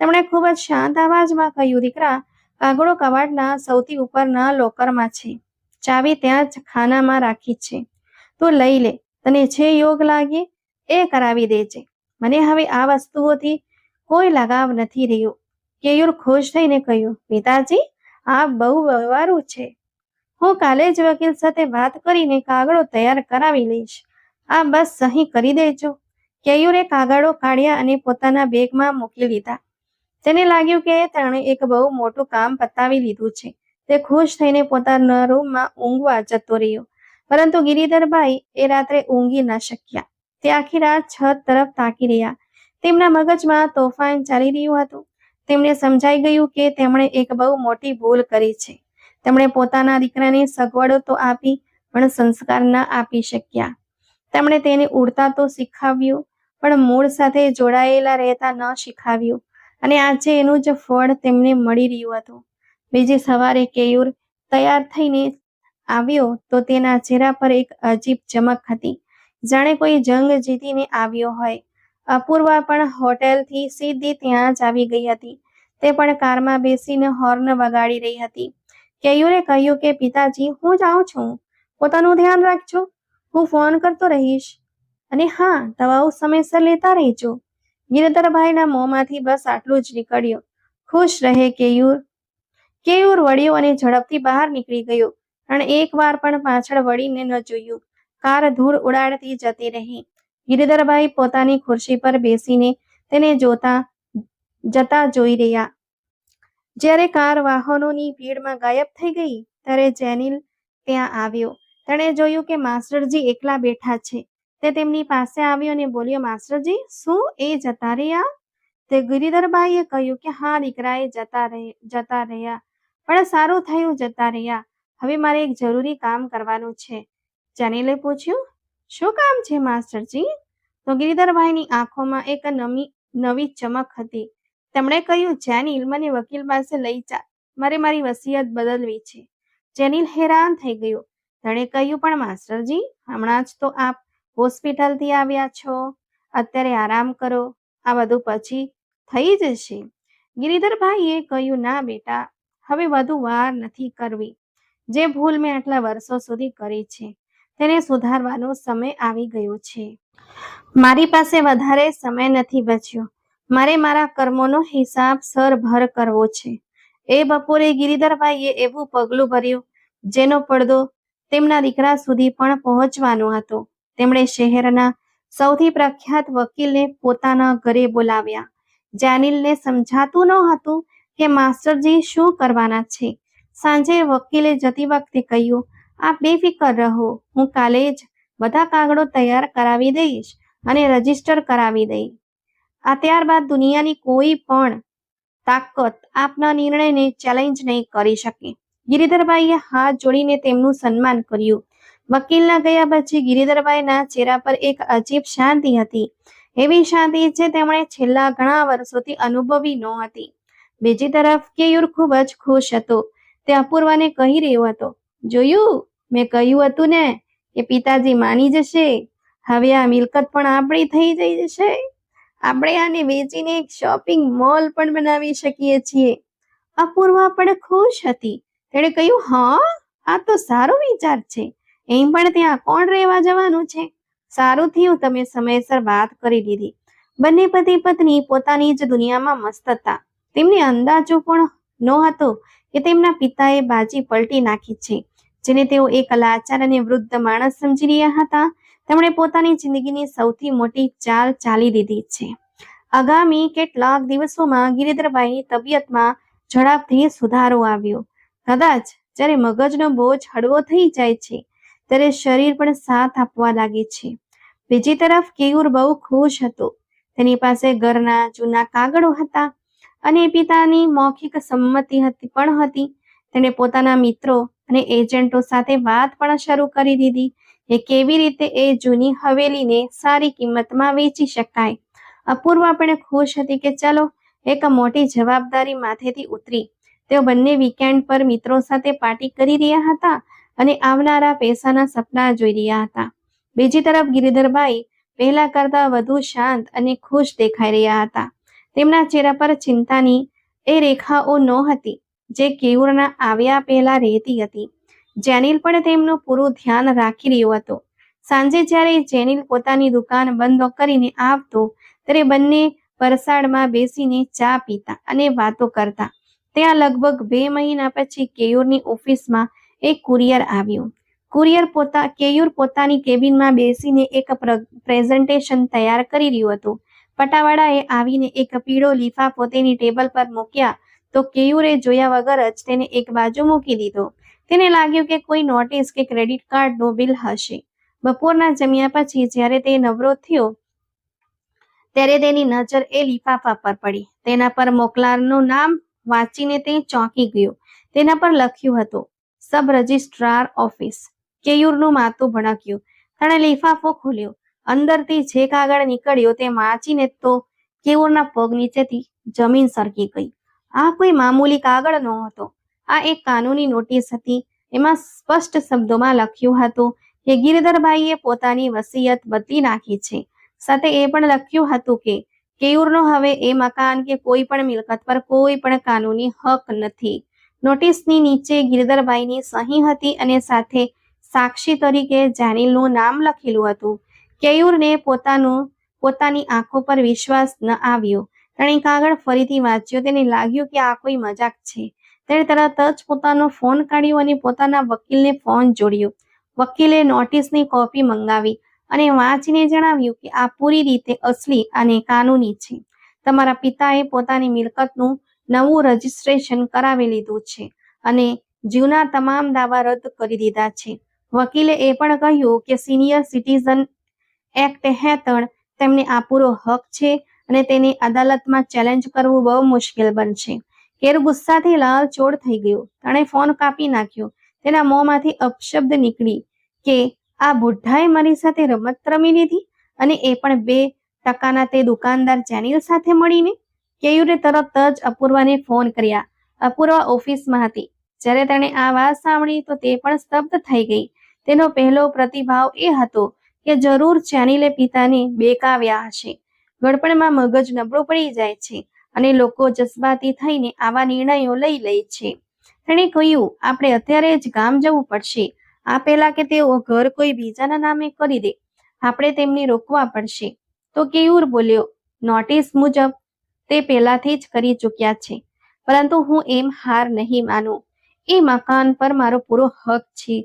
તેમણે ખૂબ જ શાંત અવાજમાં કહ્યું, દીકરા, કાગળો કબાટના સૌથી ઉપરના લોકરમાં છે. ચાવી ત્યાં જ ખાનામાં રાખી છે. તું લઈ લે. તને જે યોગ લાગે એ કરાવી દેજે. મને હવે આ વસ્તુઓથી કોઈ લગાવ નથી રહ્યો. કેયુર ખુશ થઈને કહ્યું, પિતાજી, આ બહુ વ્યવહારુ છે. હું કાલે જ વકીલ સાથે વાત કરીને કાગળો તૈયાર કરાવી લઈશ. આ બસ સહી કરી દેજો. કેયુરે કાગળો કાઢ્યા અને પોતાના બેગમાં મૂકી લીધા. તેને લાગ્યું કે તેણે એક બહુ મોટું કામ પતાવી લીધું છે. તે ખુશ થઈને પોતાના રૂમમાં ઊંઘવા જતો રહ્યો. પરંતુ ગિરિધરભાઈ એ રાત્રે ઊંઘી ન શક્યા. તે આખી રાત છત તરફ તાકી રહ્યા. તેમના મગજમાં તોફાન ચાલી રહ્યું હતું. તેમને સમજાઈ ગયું કે તેમણે એક બહુ મોટી ભૂલ કરી છે. તેમણે પોતાના દીકરાને સગવડો તો આપી, પણ સંસ્કાર ન આપી શક્યા. તેમણે તેને ઉડતા તો શીખવ્યું, પણ મૂળ સાથે જોડાયેલા રહેતા ન શીખવ્યું. અને આજે એનું જ ફળ તેમને મળી રહ્યું હતું. બીજી સવારે કેયુર તૈયાર થઈને આવ્યો તો તેના ચહેરા પર એક અજીબ ચમક હતી, જાણે કોઈ જંગ જીતીને આવ્યો હોય. અપૂર્વા પણ હોટેલથી સીધી ત્યાં જ આવી ગઈ હતી. તે પણ કારમાં બેસીને હોર્ન વગાડી રહી હતી. કેયુરે કહ્યું કે પિતાજી, હું જાઉં છું. પોતાનું ધ્યાન રાખજો. હું ફોન કરતો રહીશ. અને હા, દવાઓ સમયસર લેતા રહેજો. ગિરધરભાઈના મોંમાંથી બસ આટલું જ નીકળ્યું. ખુશ રહે કેયુર. કેયુર વળ્યો અને ઝડપથી બહાર નીકળી ગયો, પણ એકવાર પણ પાછળ વળીને ન જોયું. કાર ધૂળ ઉડાડતી જતી રહી. ગિરધરભાઈ પોતાની ખુરશી પર બેસીને તેને જતા જોઈ રહ્યા. જ્યારે કાર વાહનોની ભીડમાં ગાયબ થઈ ગઈ, ત્યારે જેનિલ ત્યાં આવ્યો. તેણે જોયું કે માસ્ટરજી એકલા બેઠા છે. તે તેમની પાસે આવ્યો અને બોલ્યો, માસ્ટરજી, શું એ જતા રહ્યા? તે ગિરિધરભાઈએ કહ્યું કે હા દીકરા, એ જતા રહ્યા, પણ સારું થયું જતા રહ્યા. હવે મારે એક જરૂરી કામ કરવાનું છે. જેનિલે પૂછ્યું, શું કામ છે માસ્ટરજી? તો ગિરિધરભાઈની આંખોમાં એક નવી ચમક હતી. તેમણે કહ્યું, જેનિલ, મને વકીલ પાસે લઈ જા. મારે મારી વસિયત બદલવી છે. જેનિલ હેરાન થઈ ગયો. તેણે કહ્યું, પણ માસ્ટરજી, હમણાં જ તો આપ હોસ્પિટલથી આવ્યા છો. અત્યારે આરામ કરો. આ બધું પછી થઈ જશે. ગિરિધરભાઈએ કહ્યું, ના બેટા, હવે વધુ વાર નથી કરવી. જે ભૂલ મેં આટલા વર્ષો સુધી કરી છે, તેને સુધારવાનો સમય આવી ગયો છે. મારી પાસે વધારે સમય નથી બચ્યો. મારે મારા કર્મોનો હિસાબ સરભર કરવો છે. એ બપોરે ગિરિધરભાઈએ એવું પગલું ભર્યું જેનો પડદો તેમના દીકરા સુધી પણ પહોંચવાનો હતો. તેમણે શહેરના સૌથી પ્રખ્યાત વકીલને પોતાના ઘરે બોલાવ્યા. જેનિલને સમજાતું ન હતું કે માસ્ટરજી શું કરવાના છે. સાંજે વકીલે જતી વખતે કહ્યું, આપ બેફિકર રહો. હું કાલે જ બધા કાગળો તૈયાર કરાવી દઈશ અને રજીસ્ટર કરાવી દઈશ. ત્યારબાદ દુનિયાની કોઈ પણ તાકાત આપના નિર્ણયને ચેલેન્જ નહીં કરી શકે. ગિરિધરભાઈએ હાથ જોડીને તેમનું સન્માન કર્યું. વકીલના ગયા પછી ગિરિધરભાઈના ચહેરા પર એક અજીબ શાંતિ હતી. એવી શાંતિ જે તેમણે છેલ્લા ઘણા વર્ષોથી અનુભવી નહોતી. બીજી તરફ કેયુર ખૂબ જ ખુશ હતો. તે અપૂર્વાને કહી રહ્યો હતો, જોયું, મેં કહ્યું હતું ને કે પિતાજી માની જશે. હવે આ મિલકત પણ આપણી થઈ જશે. આપણે આને વેચીને એક શોપિંગ મોલ પણ બનાવી શકીએ છીએ. અપૂર્વા પણ ખુશ હતી. તેણે કહ્યું, હા, આ તો સારો વિચાર છે. એમ પણ ત્યાં કોણ રહેવા જવાનું છે? સારું થયું તમે સમયસર વાત કરી દીધી. બંને પતિ પત્ની પોતાની જ દુનિયામાં મસ્ત હતા. તેમને અંદાજો પણ નહોતો કે તેમના પિતાએ બાજી પલટી નાખી છે. જેને તેઓ એક લાચાર અને વૃદ્ધ માણસ સમજી રહ્યા હતા, તેમણે પોતાની જિંદગીની સૌથી મોટી ચાલ ચાલી દીધી છે. આગામી કેટલાક દિવસોમાં ગિરિધરભાઈની તબિયતમાં ઝડપથી સુધારો આવ્યો. કદાચ જ્યારે મગજનો બોજ હળવો થઈ જાય છે, ત્યારે શરીર પણ સાથ આપવા લાગે છે. બીજી તરફ કેયુર બહુ ખુશ હતો. તેની પાસે ઘરના જૂના કાગળો હતા અને પિતાની મૌખિક સંમતિ પણ હતી. તેણે પોતાના મિત્રો અને એજન્ટો સાથે વાત પણ શરૂ કરી દીધી કે કેવી રીતે એ જૂની હવેલીને સારી કિંમતમાં વેચી શકાય. અપૂર્વા પણ ખુશ હતી કે ચાલો, એક મોટી જવાબદારી માથેથી ઉતરી. તેઓ બંને વીકેન્ડ પર મિત્રો સાથે પાર્ટી કરી રહ્યા હતા અને આવનારા પૈસાના સપના જોઈ રહ્યા હતા. બીજી તરફ ગિરિધરભાઈ પહેલા કરતા વધુ શાંત અને ખુશ દેખાઈ રહ્યા હતા. તેમના ચહેરા પર ચિંતાની એ રેખાઓ નહોતી જે કેયુરના આવ્યા પહેલા રહેતી હતી. જેનિલ પણ તેમનું પૂરું ધ્યાન રાખી રહ્યો હતો. સાંજે જ્યારે જેનિલ પોતાની દુકાન બંધ કરીને આવતો, ત્યારે બંને પરસાળમાં બેસીને ચા પીતા અને વાતો કરતા. ત્યાં લગભગ 2 મહિના પછી કેયુરની ઓફિસમાં એક કુરિયર આવ્યું. કેયુર પોતાની કેબિનમાં બેસીને એક પ્રેઝન્ટેશન તૈયાર કરી રહ્યું હતું. પટાવાળાએ આવીને એક પીળો લિફાફો તેની ટેબલ પર મૂક્યા તો કેયુરે જોયા વગર જ તેને એક બાજુ મૂકી દીધો. તેને લાગ્યું કે કોઈ નોટિસ કે ક્રેડિટ કાર્ડનું બિલ હશે. બપોરના જમ્યા પછી જ્યારે તે નવરો થયો, ત્યારે તેની નજર એ લિફાફા પર પડી. તેના પર મોકલારનું નામ વાંચીને તે ચોંકી ગયો. તેના પર લખ્યું હતું, સબ રજિસ્ટ્રાર ઓફિસ. કેયુરનું માથું ભડક્યું. તેણે લિફાફો ખોલ્યો. અંદરથી જે કાગળ નીકળ્યો તે વાંચીને તો કેયુરના પગ નીચેથી જમીન સરકી ગઈ. આ કોઈ મામૂલી કાગળ નહોતો. આ એક કાનૂની નોટિસ હતી. એમાં સ્પષ્ટ શબ્દોમાં લખ્યું હતું કે ગિરિધરભાઈએ પોતાની વસિયત બદલી નાખી છે. સાથે એ પણ લખ્યું હતું કે કેયુરનો હવે એ મકાન કે કોઈ પણ મિલકત પર કોઈ પણ કાનૂની હક નથી. નોટિસની નીચે ગિરધરભાઈની સહી હતી અને સાથે સાક્ષી તરીકે જેનિલનું નામ લખેલું હતું. કેયુરને પોતાની આંખો પર વિશ્વાસ ન આવ્યો. તેણે કાગળ ફરીથી વાંચ્યો. તેને લાગ્યું કે આ કોઈ મજાક છે. તેણે તરત જ પોતાનો ફોન કાઢ્યો અને પોતાના વકીલને ફોન જોડ્યો. વકીલે નોટિસની કોપી મંગાવી અને વાંચીને જણાવ્યું કે આ પૂરી રીતે અસલી અને કાનૂની છે. તમારા પિતાએ પોતાની મિલકતનું નવું રજિસ્ટ્રેશન કરાવી લીધું છે અને જૂના તમામ દાવા રદ કરી દીધા છે. વકીલે એ પણ કહ્યું કે સિનિયર સિટીઝન એક્ટ હેઠળ તેમને આ પૂરો હક છે અને તેને અદાલતમાં ચેલેન્જ કરવું બહુ મુશ્કેલ બનશે. કેર ગુસ્સાથી લાલચોળ થઈ ગયો. તેણે ફોન કાપી નાખ્યો. તેના મોંમાંથી અપશબ્દ નીકળી કે આ બુઢ્ઢાએ મારી સાથે રમત રમી લીધી અને એ પણ 2% તે દુકાનદાર જેનિલ સાથે મળીને. કેયુરે તરત જ અપૂર્વાને ફોન કર્યા. અપૂર્વા ઓફિસમાં હતી. જ્યારે તેણે આ વાત સાંભળી તો તે પણ સ્તબ્ધ થઈ ગઈ. તેનો પહેલો પ્રતિભાવ એ હતો કે જરૂર જેનિલે પિતાને બેકાવ્યા હશે. ગડપણમાં મગજ નબળું પડી જાય છે અને લોકો જજ્બાતી થઈને આવા નિર્ણયો લઈ લે છે. તેણે કહ્યું, આપણે અત્યારે જ ગામ જવું પડશે. આ પહેલા કે તેઓ ઘર કોઈ બીજાના નામે કરી દે. આપણે તેમને રોકવા પડશે. તો કેયુર બોલ્યો, નોટિસ મુજબ તે પહેલાથી જ કરી ચૂક્યા છે. પરંતુ હું એમ હાર નહીં માનું. એ મકાન પર મારો પૂરો હક છે.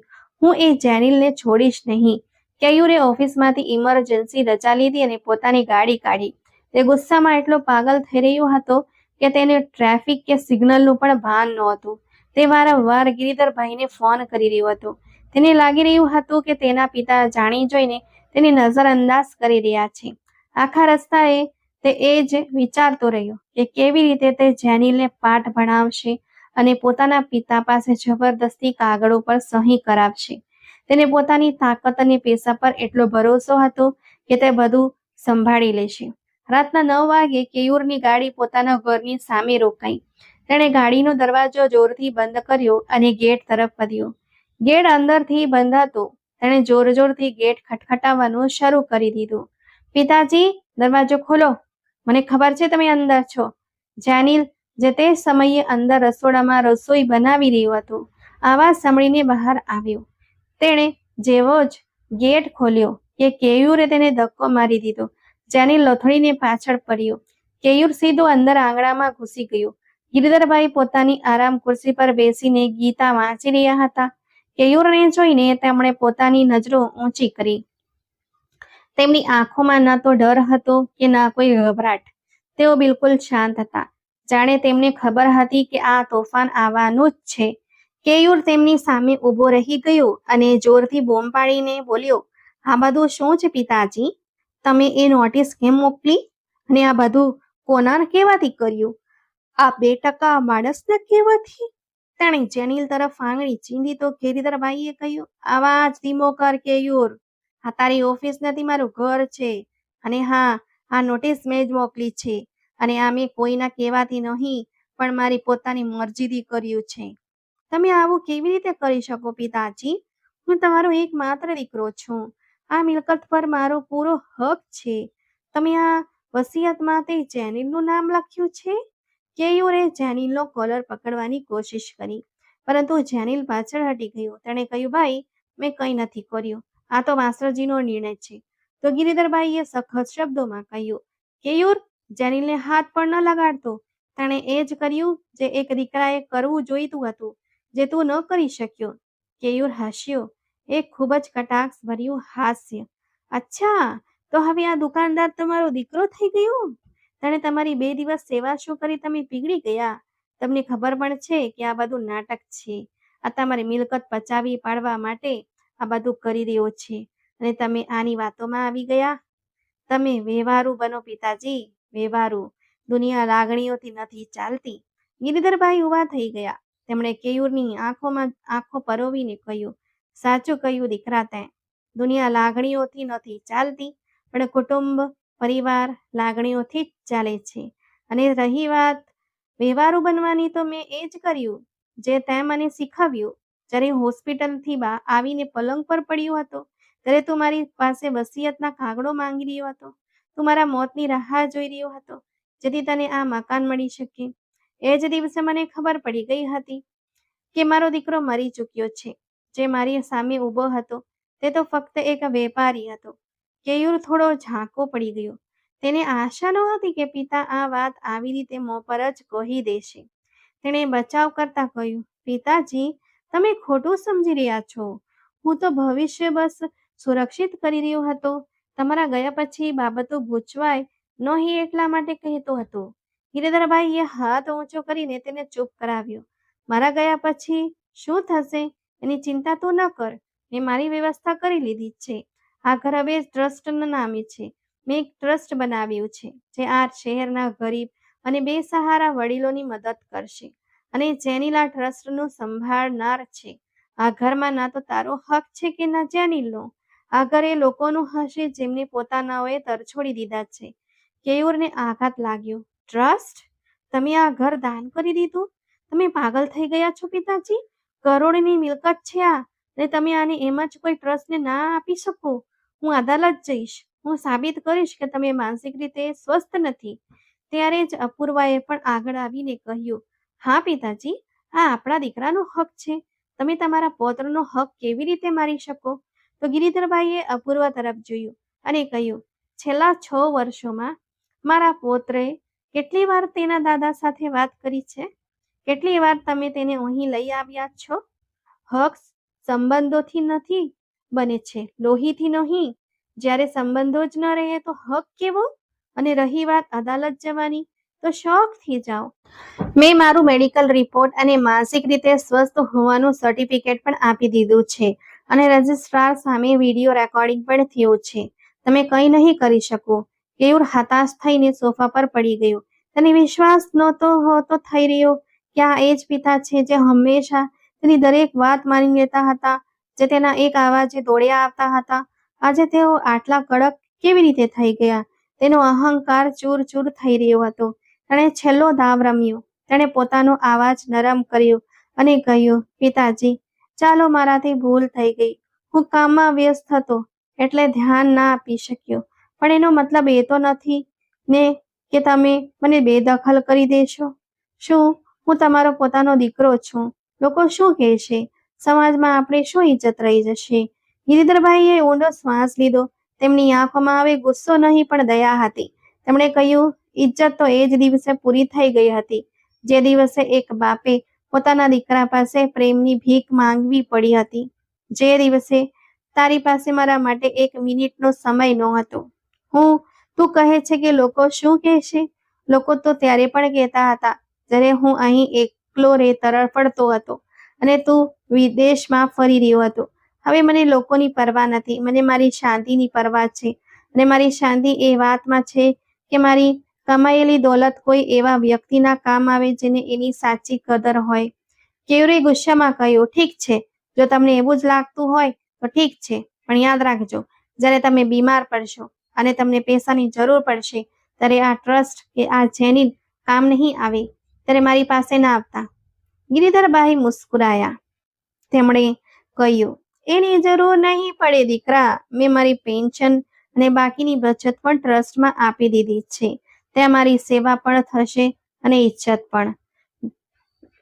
હું એ જેનિલને છોડીશ નહીં. કેયુરે ઓફિસમાંથી ઇમરજન્સી રજા લીધી અને પોતાની ગાડી કાઢી. તે ગુસ્સામાં એટલો પાગલ થઈ રહ્યો હતો કે તેને ટ્રાફિક કે સિગ્નલનું પણ ભાન નહોતું. તે વારંવાર ગિરિધરભાઈને ફોન કરી રહ્યો હતો. તેને લાગી રહ્યું હતું કે તેના પિતા જાણી જોઈને તેને નજરઅંદાજ કરી રહ્યા છે. આખા રસ્તાએ તે એ જ વિચારતો રહ્યો કે કેવી રીતે તે જેનિલને પાઠ ભણાવશે અને પોતાના પિતા પાસે જબરદસ્તી કાગળો પર સહી કરાવશે. તેને પોતાની તાકાત અને પૈસા પર એટલો ભરોસો હતો કે તે બધું સંભાળી લેશે. રાતના 9 વાગે કેયુરની ગાડી પોતાના ઘરની સામે રોકાઈ. તેણે ગાડીનો દરવાજો જોરથી બંધ કર્યો અને ગેટ તરફ વધ્યો. ગેટ અંદરથી બંધ હતો. તેણે જોરથી ગેટ ખટખટાવવાનું શરૂ કરી દીધું. પિતાજી, દરવાજો ખોલો. મને ખબર છે તમે અંદર છો. જેનિલ, જે તે સમયે અંદર રસોડામાં રસોઈ બનાવી રહ્યો હતો, આવાજ સાંભળીને બહાર આવ્યો. તેણે જેવો જ ગેટ ખોલ્યો કે કેયુરે તેને ધક્કો મારી દીધો. જેનિલ લથડીને પાછળ પડ્યો. કેયુર સીધો અંદર આંગણામાં ઘૂસી ગયો. ગિરધરભાઈ પોતાની આરામ ખુરશી પર બેસીને ગીતા વાંચી રહ્યા હતા. કેયુરને જોઈને તેમણે પોતાની નજરો ઊંચી કરી. તેમની આંખોમાં ન તો ડર હતો કે ન કોઈ ગભરાટ. તેઓ બિલકુલ શાંત હતા, જાણે તેમને ખબર હતી કે આ તોફાન આવવાનું જ છે. કેયુર તેમની સામે ઊભો રહી ગયો અને જોરથી બૂમ પાડીને બોલ્યો, આ બધું શું છે પિતાજી? તમે એ નોટિસ કેમ મોકલી? અને આ બધું કોના કહેવાથી કર્યું? આ 2% માણસના કહેવાથી? તેણે જેનિલ તરફ આંગળી ચીંધી તો ગિરિધરભાઈએ કહ્યું, આવાજ ધીમો કર કેયુર. આ તારી ઓફિસ નથી, મારું ઘર છે. અને હા, આ નોટિસ મેં જ મોકલી છે અને આ મેં કોઈના કહેવાથી નહીં પણ મારી પોતાની મરજીથી કર્યું છે. તમે આવું કેવી રીતે કરી શકો પિતાજી? હું તમારો એકમાત્ર દીકરો છું. આ મિલકત પર મારો પૂરો હક છે. તમે આ વસિયતમાં તે જેનિલનું નામ લખ્યું છે? કેયુરે જેનિલનો કોલર પકડવાની કોશિશ કરી, પરંતુ જેનિલ પાછળ હટી ગયો. તેણે કહ્યું, ભાઈ, મેં કંઈ નથી કર્યું. આ તો માસ્ટરજીનો નિર્ણય છે. તો ગિરિધરભાઈએ સખત શબ્દોમાં કહ્યું, કેયુર, જેનિલને હાથ પણ ન લગાડતો. તેણે એ જ કર્યું જે એક દીકરાએ કરવું જોઈતું હતું, જે તું ન કરી શક્યો. કેયુર હસ્યો, એક ખૂબ જ કટાક્ષભર્યું હાસ્ય. અચ્છા, તો હવે આ દુકાનદાર તમારો દીકરો થઈ ગયો? તેણે તમારી 2 દિવસ સેવા શું કરી તમે પીગળી ગયા? તમને ખબર પણ છે કે આ બધું નાટક છે. આ તમારી મિલકત પચાવી પાડવા માટે આ બધું કરી રહ્યો છે અને તમે આની વાતોમાં આવી ગયા. તમે વ્યવહારુ બનો પિતાજી, વ્યવહારુ. દુનિયા લાગણીઓથી નથી ચાલતી. ગિરિધરભાઈ ઊભા થઈ ગયા. તેમણે કેયુરની આંખો પરોવીને કહ્યું, સાચું કહ્યું દીકરા તે. દુનિયા લાગણીઓથી નથી ચાલતી, પણ કુટુંબ, પરિવાર લાગણીઓથી જ ચાલે છે. અને રહી વાત વ્યવહારુ બનવાની, તો મેં એ જ કર્યું જે તે મને શીખવ્યું. જ્યારે હોસ્પિટલથી આવીને પલંગ પર પડ્યો હતો ત્યારે તું મારી પાસે વસિયતના કાગળો માંગી રહ્યો હતો. તું મારા મોતની રાહ જોઈ રહ્યો હતો જેથી તને આ મકાન મળી શકે. એ જ દિવસે મને ખબર પડી ગઈ હતી કે મારો દીકરો મરી ચૂક્યો છે. જે મારી સામે ઊભો હતો તે તો ફક્ત એક વેપારી હતો. કેયુર થોડો ઝાંકો પડી ગયો. તેને આશા નહોતી કે પિતા આ વાત આવી રીતે મોં પર જ કહી દેશે. તેણે બચાવ કરતા કહ્યું, પિતાજી, તમે ખોટું સમજી રહ્યા છો. હું તો ભવિષ્ય બસ સુરક્ષિત કરી રહ્યો હતો. તમારા ગયા પછી બાબતો ગૂંચવાય નહીં એટલા માટે કહેતો હતો. ગિરિધરભાઈએ હાથ ઊંચો કરીને તેને ચૂપ કરાવ્યો. મારા ગયા પછી શું થશે એની ચિંતા તું ન કર. મેં મારી વ્યવસ્થા કરી લીધી છે. આ ઘર હવે ટ્રસ્ટના નામે છે. મેં એક ટ્રસ્ટ બનાવ્યું છે જે આ શહેરના ગરીબ અને બેસહારા વડીલોની મદદ કરશે અને જેનિલા ટ્રસ્ટનું સંભાળનાર છે. આ ઘરમાં ના તો તારો હક છે કે ના જેનિલનો. આ ઘર એ લોકોનું હશે જેમને પોતાનાઓએ તરછોડી દીધા છે. કેયુરને આઘાત લાગ્યો. ટ્રસ્ટ? તમે આ ઘર દાન કરી દીધું? તમે પાગલ થઈ ગયા છો પિતાજી? કરોડની મિલકત છે આ, અને તમે આને એમ જ કોઈ ટ્રસ્ટને ના આપી શકો? હું અદાલત જઈશ. હું સાબિત કરીશ કે તમે માનસિક રીતે સ્વસ્થ નથી. ત્યારે જ અપૂર્વાએ પણ આગળ આવીને કહ્યું, હા પિતાજી, આ આપણા દીકરાનો હક છે. તમે તમારા પૌત્રનો હક કેવી રીતે મારી શકો? તો ગિરિધરભાઈએ અપૂર્વા તરફ જોયું અને કહ્યું, છેલ્લા 6 વર્ષોમાં મારા પૌત્રએ કેટલી વાર તેના દાદા સાથે વાત કરી છે? કેટલી વાર તમે તેને અહીં લઈ આવ્યા છો? હક સંબંધોથી નથી બને છે, લોહીથી નહીં. જ્યારે સંબંધો જ ન રહે તો હક કેવો? અને રહી વાત અદાલત જવાની, તો શોખથી જાઓ. મેં મારું મેડિકલ રિપોર્ટ અને માનસિક રીતે સ્વસ્થ હોવાનું સર્ટિફિકેટ પણ આપી દીધું છે અને રજિસ્ટ્રાર સામે વિડીયો રેકોર્ડિંગ પણ થયું છે. તમે કંઈ નહીં કરી શકો. કેયુર હતાશ થઈને સોફા પર પડી ગયો. તેને વિશ્વાસ નહોતો હોતો થઈ રહ્યો કે આ એ જ પિતા છે જે હંમેશા તેની દરેક વાત માની લેતા હતા, જે તેના એક અવાજે દોડ્યા આવતા હતા. આજે તેઓ આટલા કડક કેવી રીતે થઈ ગયા? તેનો અહંકાર ચૂર ચૂર થઈ રહ્યો હતો. તેણે છેલ્લો દાવ રમ્યો. તેણે પોતાનો અવાજ નરમ કર્યો અને કહ્યું, પિતાજી, ચાલો, મારાથી ભૂલ થઈ ગઈ. હું કામમાં વ્યસ્ત હતો એટલે ધ્યાન ના આપી શક્યો. પણ એનો મતલબ એ તો નથી ને કે તમે મને બેદખલ કરી દેશો. શું હું તમારો પોતાનો દીકરો છું? લોકો શું કહેશે? સમાજમાં આપણે શું ઇજ્જત રહી જશે? ગિરિધરભાઈએ ઊંડો શ્વાસ લીધો. તેમની આંખોમાં હવે ગુસ્સો નહીં પણ દયા હતી. તેમણે કહ્યું, ઇજ્જત તો એ જ દિવસે પૂરી થઈ ગઈ હતી જે દિવસે એક બાપે પોતાના દીકરા પાસે પ્રેમની ભીખ માંગવી પડી હતી. જે દિવસે તારી પાસે મારા માટે 1 મિનિટનો સમય નહોતો. તું કહે છે કે લોકો શું કહેશે? લોકો તો ત્યારે પણ કહેતા હતા જ્યારે હું અહીં એકલો તરફડતો હતો અને તું વિદેશમાં ફરી રહ્યો હતો. હવે મને લોકોની પરવા નથી. મને મારી શાંતિની પરવા છે. અને મારી શાંતિ એ વાતમાં છે કે મારી કમાયેલી દોલત કોઈ એવા વ્યક્તિના કામ આવે જેને એની સાચી કદર હોય. કેયુરે ગુસ્સામાં કહ્યું, ઠીક છે, જો તમને એવું જ લાગતું હોય તો ઠીક છે, પણ યાદ રાખજો, જ્યારે તમે બીમાર પડશો અને તમને પૈસાની જરૂર પડશે ત્યારે આ ટ્રસ્ટ કે આ જેનિલ કામ નહીં આવે. ત્યારે મારી પાસે ના આવતા. ગિરિધરભાઈ મુસ્કુરાયા. તેમણે કહ્યું, એની જરૂર નહીં પડે દીકરા. મેં મારી પેન્શન અને બાકીની બચત પણ ટ્રસ્ટમાં આપી દીધી છે. ત્યાં મારી સેવા પણ થશે અને ઇજ્જત પણ.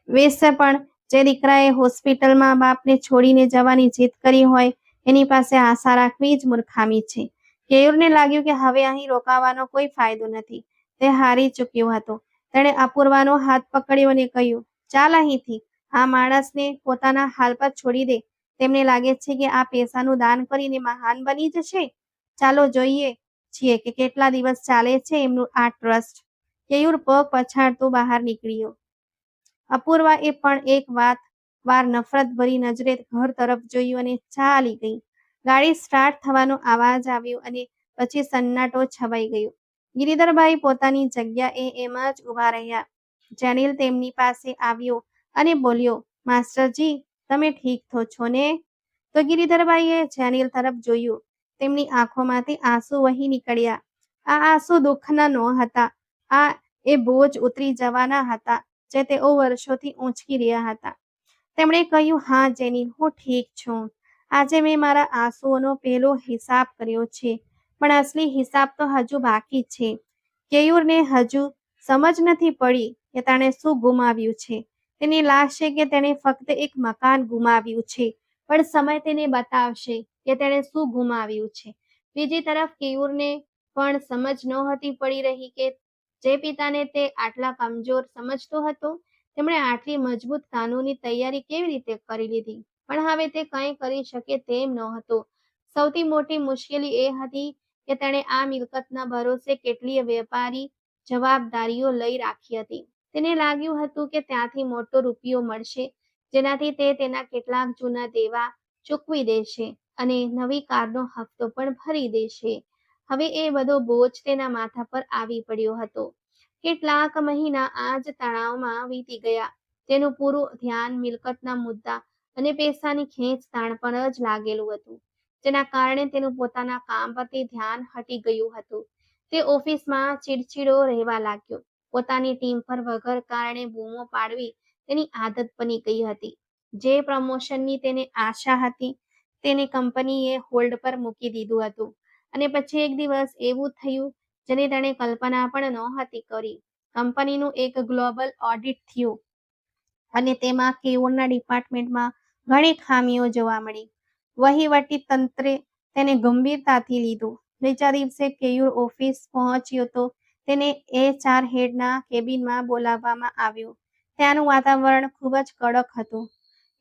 વેશ્ય પણ. જે દીકરાએ હોસ્પિટલમાં બાપને છોડીને જવાની જીદ કરી હોય એની પાસે આશા રાખવી જ મૂર્ખામી છે. કેયુરને લાગ્યું કે હવે અહીં રોકાવાનો કોઈ ફાયદો નથી. તે હારી ચૂક્યો હતો. તેણે અપૂર્વાનો હાથ પકડ્યો અને કહ્યું, ચાલ અહીંથી. આ માણસને પોતાના હાલ પર છોડી દે. તેમને લાગે છે કે આ પૈસાનું દાન કરીને મહાન બની જશે. ચાલો જોઈએ છીએ કે કેટલા દિવસ ચાલે છે એમનું આ ટ્રસ્ટ. કેયુર પગ પછાડતો બહાર નીકળ્યો. અપૂર્વાએ પણ એક વાર નફરતભરી નજરે ઘર તરફ જોયું અને ચાલી ગઈ. ગાડી સ્ટાર્ટ થવાનો અવાજ આવ્યો અને પછી સન્નાટો છવાઈ ગયો. ગિરિધરભાઈ પોતાની જગ્યાએ એમ જ ઊભા રહ્યા. જેનિલ તેમની પાસે આવ્યો અને બોલ્યો, માસ્ટરજી, તમે ઠીક છો ને? તો ગિરિધરભાઈએ જેનિલ તરફ જોયું. તેમની આંખોમાંથી આંસુ વહી નીકળ્યા. આ આંસુ દુઃખના નહોતા. આ એ બોજ ઉતરી જવાના હતા જે તેઓ વર્ષોથી ઊંચકી રહ્યા હતા. તેમણે કહ્યું, હા જેનિલ, હું ઠીક છું. આજે મેં મારા આંસુઓનો પહેલો હિસાબ કર્યો છે, પણ અસલી હિસાબ તો હજુ બાકી છે. કેયુરને હજુ સમજ નથી પડી કે તેણે શું ગુમાવ્યું છે. તેને લાગશે કે તેણે ફક્ત એક મકાન ગુમાવ્યું છે, પણ સમય તેને બતાવશે કે તેણે શું ગુમાવ્યું છે. બીજી તરફ કેયુરને પણ સમજ નહોતી પડી રહી કે જે પિતાને તે આટલા કમજોર સમજતો હતો, તેમણે આટલી મજબૂત કાનૂની તૈયારી કેવી રીતે કરી લીધી. પણ હવે તે કંઈ કરી શકે તેમ નહોતો. સૌથી મોટી મુશ્કેલી એ હતી કે તેણે આ મિલકતના ભરોસે કેટલીય વેપારી જવાબદારીઓ લઈ રાખી હતી. તેને લાગ્યું હતું કે ત્યાંથી મોટો રૂપિયો મળશે, જેનાથી તે તેના કેટલાક જૂના દેવા ચૂકવી દેશે અને નવી કારનો હપ્તો પણ ભરી દેશે. હવે એ બધો બોજ તેના માથા પર આવી પડ્યો હતો. કેટલાક મહિના આ જ તણાવમાં વીતી ગયા. તેનું પૂરું ધ્યાન મિલકતના મુદ્દા અને પૈસાની ખેંચતાણ પર જ લાગેલું હતું, જેના કારણે તેનું પોતાના કામ પરથી ધ્યાન હટી ગયું હતું. તે ઓફિસમાં ચીડચીડો રહેવા લાગ્યો. પોતાની ટીમ પર વગર કારણે બૂમો પાડવી તેની આદત બની ગઈ હતી. જે પ્રમોશનની તેને આશા હતી, તેને કંપનીએ હોલ્ડ પર મૂકી દીધું હતું. અને પછી એક દિવસ એવું થયું જેની તેણે કલ્પના પણ નહોતી કરી. કંપનીનું એક ગ્લોબલ ઓડિટ થયું અને તેમાં કેયુરના ડિપાર્ટમેન્ટમાં ઘણી ખામીઓ જોવા મળી. વહીવટી તંત્રે તેને ગંભીરતાથી લીધું. બીજા દિવસે કેયુર ઓફિસ પહોંચ્યો તો તેને HR હેડના કેબિનમાં બોલાવવામાં આવ્યો. ત્યાંનું વાતાવરણ ખૂબ જ કડક હતું.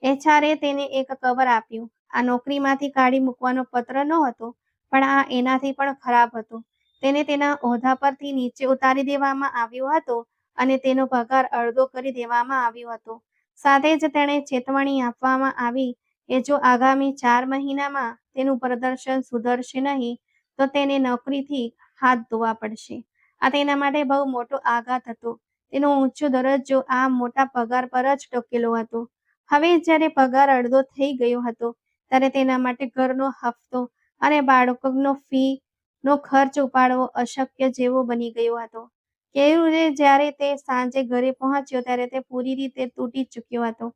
HRએ તેને એક કવર આપ્યું. આ નોકરીમાંથી કાઢી મૂકવાનો પત્ર નહોતો, પણ આ એનાથી પણ ખરાબ હતો. તેને તેના હોદ્દા પરથી નીચે ઉતારી દેવામાં આવ્યો હતો અને તેનો પગાર અડધો કરી દેવામાં આવ્યો હતો. સાથે જ તેણે ચેતવણી આપવામાં આવી કે જો આગામી 4 મહિનામાં તેનું પ્રદર્શન સુધરશે નહીં, તો તેને નોકરીથી હાથ ધોવા પડશે. આ તેના માટે બહુ મોટો આઘાત હતો. તેનો ઊંચો દરજ્જો આ મોટા પગાર પર જ ટકેલો હતો. હવે જ્યારે પગાર અડધો થઈ ગયો હતો, ત્યારે તેના માટે ઘરનો હપ્તો અને બાળકોનો ફીનો ખર્ચ ઉપાડવો અશક્ય જેવો બની ગયો હતો. કેયુરે જ્યારે તે સાંજે ઘરે પહોંચ્યો ત્યારે તે પૂરી રીતે તૂટી ચૂક્યો હતો.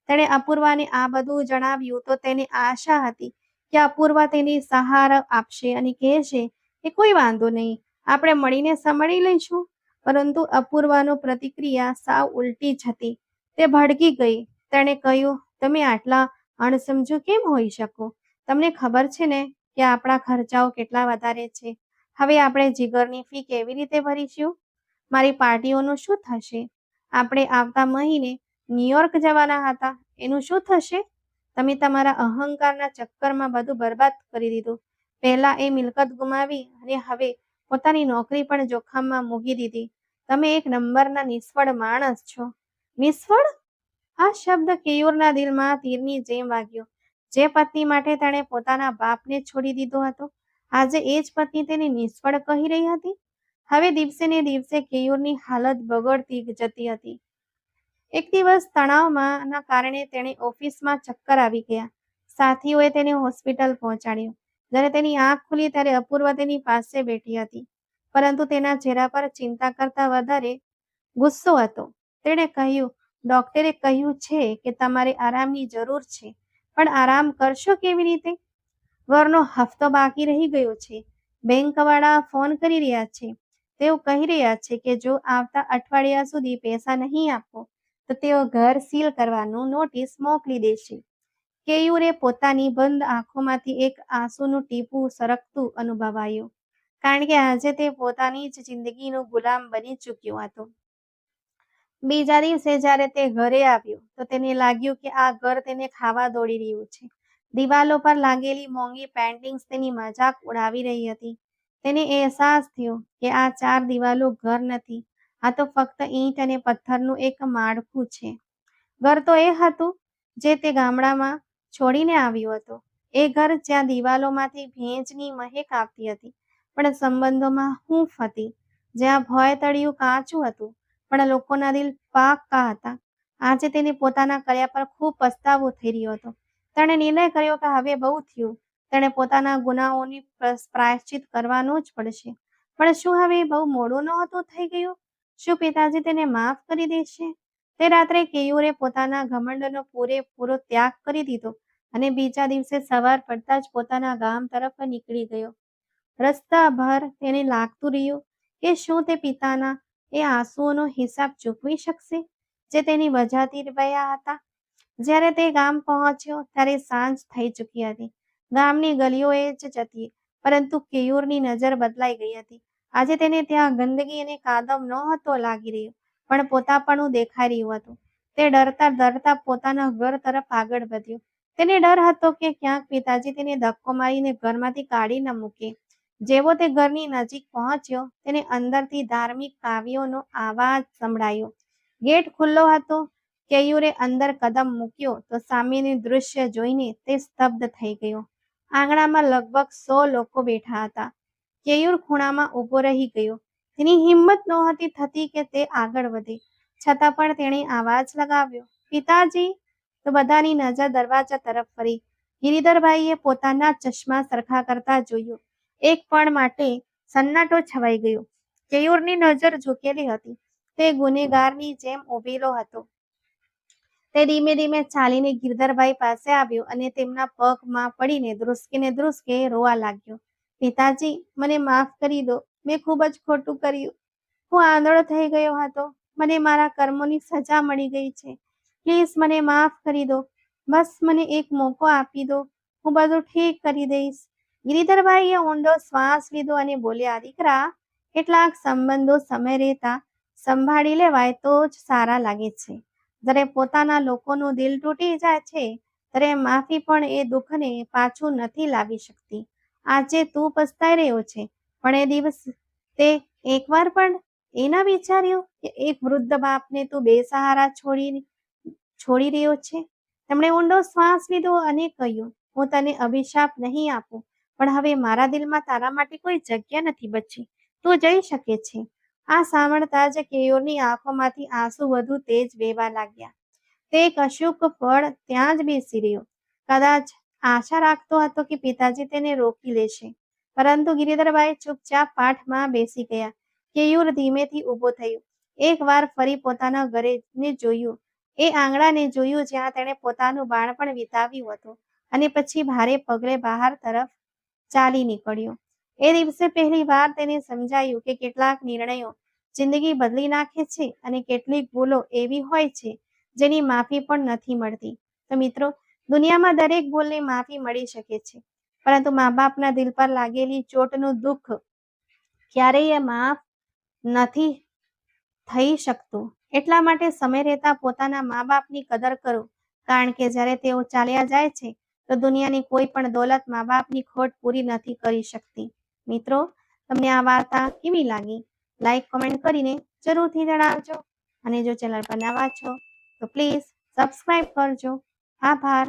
તેણે અપૂર્વાને આ બધું જણાવ્યું તો તેને આશા હતી કે અપૂર્વા તેની સહારો આપશે અને કહેશે કે કોઈ વાંધો નહીં, આપણે મળીને સંભાળી લઈશું. પરંતુ અપૂર્વાનો પ્રતિક્રિયા સાવ ઉલટી જ હતી. તે ભડકી ગઈ. તેણે કહ્યું, તમે આટલા અણસમજુ કેમ હોઈ શકો? તમને ખબર છે ને કે આપણા ખર્ચાઓ કેટલા વધારે છે. હવે આપણે જીગરની ફી કેવી રીતે ભરીશું? મારી પાર્ટીઓનું શું થશે? આપણે આવતા મહિને ન્યૂયોર્ક જવાના હતા, એનું શું થશે? તમે તમારા અહંકારના ચક્કરમાં બધું બરબાદ કરી દીધું. પહેલા એ મિલકત ગુમાવી અને હવે પોતાની નોકરી પણ જોખમમાં મૂકી દીધી. તમે એક નંબરના નિષ્ફળ માણસ છો. નિષ્ફળ? આ શબ્દ કેયુરના દિલમાં તીરની જેમ વાગ્યો. જે પત્ની માટે તેણે પોતાના બાપને છોડી દીધો હતો, આજે એ જ પત્ની તેને નિષ્ફળ કહી રહી હતી. હવે દિવસે ને દિવસે કેયુરની હાલત બગડતી જતી હતી. એક દિવસ તણાવના કારણે તેણે ઓફિસમાં ચક્કર આવી ગયા. સાથીઓએ તેને હોસ્પિટલ પહોંચાડ્યો. જ્યારે તેની આંખ ખુલી ત્યારે અપૂર્વા તેની પાસે બેઠી હતી, પરંતુ તેના ચહેરા પર ચિંતા કરતાં વધારે ગુસ્સો હતો. તેણે કહ્યું, ડોક્ટરે કહ્યું છે કે તમારે આરામની જરૂર છે, પણ આરામ કરશો કેવી રીતે? ઘરનો હપ્તો બાકી રહી ગયો છે. બેંકવાળા ફોન કરી રહ્યા છે. તેઓ કહી રહ્યા છે કે જો આવતા અઠવાડિયા સુધી પૈસા નહીં આપો તો તેઓ ઘર સીલ કરવાનું નોટિસ મોકલી દેશે. કેયુરે પોતાની બંધ આંખોમાંથી એક આંસુનું ટીપું સરકતું અનુભવાયું, કારણ કે આજે તે પોતાની જ જિંદગીનો ગુલામ બની ચૂક્યો હતો. બીજા દિવસે જ્યારે તે ઘરે આવ્યો તો તેને લાગ્યું કે આ ઘર તેને ખાવા દોડી રહ્યું છે. દિવાલો પર લાગેલી મોંઘી પેઇન્ટિંગ્સ તેની મજાક ઉડાવી રહી હતી. તેને અહેસાસ થયો કે આ 4 દિવાલો ઘર નથી, આ તો ફક્ત ઈંટ અને પથ્થરનું એક માળખું છે. ઘર તો એ હતું જે તે ગામડામાં છોડીને આવ્યો હતો. એ ઘર જ્યાં દિવાલોમાંથી ભેજની મહેક આવતી હતી, પણ સંબંધોમાં હૂંફ હતી. જ્યાં ભય તળિયું કાચું હતું, પણ લોકોના દિલ પાક્કા હતા. આજે તેને પોતાના કર્યા પર ખૂબ પસ્તાવો થઈ રહ્યો હતો. તેણે નિર્ણય કર્યો કે હવે બહુ થયું. તેણે પોતાના ગુનાહોની પ્રાયશ્ચિત કરવાનું જ પડશે. પણ શું હવે બહુ મોડું નહોતું થઈ ગયું? શું પિતાજી તેને માફ કરી દેશે? તે રાત્રે કેયુરે પોતાના ઘમંડનો પૂરેપૂરો ત્યાગ કરી દીધો અને બીજા દિવસે સવાર પડતા જ પોતાના ગામ તરફ નીકળી ગયો. રસ્તાભર તેને લાગતું રહ્યું કે શું તે પિતાના એ આંસુઓનો હિસાબ ચૂકવી શકશે? જે તેની વજહથી રહ્યા હતા. જ્યારે તે ગામ પહોંચ્યો ત્યારે સાંજ થઈ ચૂકી હતી. ગામની ગલીઓએ જ જતી, પરંતુ કેયુરની નજર બદલાઈ ગઈ હતી. આજે તેને ત્યાં ગંદકી અને કાદવ નહોતો લાગી રહ્યો, પણ પોતાપણું દેખાઈ રહ્યું હતું. તે ડરતા ડરતા પોતાના ઘર તરફ આગળ વધ્યો. તેને ડર હતો કે ક્યાંક પિતાજી તેને ધક્કો મારીને ઘરમાંથી કાઢી ન મૂકે. જેવો તે ઘરની નજીક પહોંચ્યો, તેને અંદરથી ધાર્મિક કાવ્યોનો અવાજ સંભળાયો. ગેટ ખુલ્લો હતો. કેયુરે અંદર કદમ મૂક્યો તો સામેનું દૃશ્ય જોઈને તે સ્તબ્ધ થઈ ગયો. આંગણામાં લગભગ 100 લોકો બેઠા હતા. કેયુર ખૂણામાં ઊભો રહી ગયો. તેની હિંમત નહોતી થતી કે તે આગળ વધે, છતાં પણ તેણે આવાજ લગાવ્યો, પિતાજી! તો બધાની નજર દરવાજા તરફ ફરી. ગિરિધરભાઈએ પોતાના ચશ્મા સરખા કરતા જોયું. એક પળ માટે સન્નાટો છવાઈ ગયો. કેયુરની નજર ઝૂકેલી હતી. તે ગુનેગારની જેમ ઊભેલો હતો. તે ધીમે ધીમે ચાલીને ગિરધરભાઈ પાસે આવ્યો અને તેમના પગમાં પડીને ધ્રુસકે રોવા લાગ્યો. પિતાજી, મને માફ કરી દો. મેં ખૂબ જ ખોટું કર્યું. હું આંધળો થઈ ગયો હતો. મને મારા કર્મોની સજા મળી ગઈ છે. પ્લીઝ મને માફ કરી દો. બસ મને એક મોકો આપી દો. હું બધું ઠીક કરી દઈશ. ગિરિધરભાઈએ ઊંડો શ્વાસ લીધો અને બોલ્યા, દીકરા, કેટલાક સંબંધો સમય રહેતા સંભાળી લેવાય તો જ સારા લાગે છે. જ્યારે પોતાના લોકોનું દિલ તૂટી જાય છે, ત્યારે માફી પણ એ દુઃખને પાછું નથી લાવી શકતી. આજે તું પસ્તાઈ રહ્યો છે, પણ એ દિવસ તે એકવાર પણ એ ન વિચાર્યું કે એક વૃદ્ધ બાપને તું બેસહારા છોડી રહ્યો છે? તેમણે ઊંડો શ્વાસ લીધો અને કહ્યું, હું તને અભિશાપ નહીં આપું, પણ હવે મારા દિલમાં તારા માટે કોઈ જગ્યા નથી બચી. તું જઈ શકે છે. આ સાંભળતા જ કેયુરની આંખોમાંથી આંસુ વધુ તેજ વહેવા લાગ્યા. તે કશુંક પળ ત્યાં જ બેસી રહ્યો. કદાચ આશા રાખતો હતો કે પિતાજી તેને રોકી લેશે, પરંતુ ગિરિધરભાઈ ચૂપચાપ પાઠમાં બેસી ગયા. કેયુર ધીમેથી ઊભો થયો. એક વાર ફરી પોતાના ઘરેને જોયું, એ આંગણાને જોયું જ્યાં તેણે પોતાનું બાળપણ વિતાવ્યું હતું, અને પછી ભારે પગલે બહાર તરફ ચાલી નીકળ્યો. એ દિવસે પહેલી વાર તેને સમજાયું કે કેટલાક નિર્ણયો જિંદગી બદલી નાખે છે અને કેટલીક ભૂલો એવી હોય છે જેની માફી પણ નથી મળતી. તો મિત્રો, દુનિયામાં દરેક ભૂલની માફી મળી શકે છે, પરંતુ મા બાપના દિલ પર લાગેલી ચોટનું દુઃખ ક્યારેય માફ નથી થઈ શકતું. એટલા માટે સમય રહેતા પોતાના મા બાપની કદર કરો, કારણ કે જ્યારે તેઓ ચાલ્યા જાય છે તો દુનિયાની કોઈ પણ દોલત મા બાપની ખોટ પૂરી નથી કરી શકતી. મિત્રો, તમને આ વાર્તા કેવી લાગી? લાઈક, કોમેન્ટ કરીને જરૂરથી જણાવજો. અને જો ચેનલ પર નવા છો તો પ્લીઝ સબસ્ક્રાઈબ કરજો. આભાર.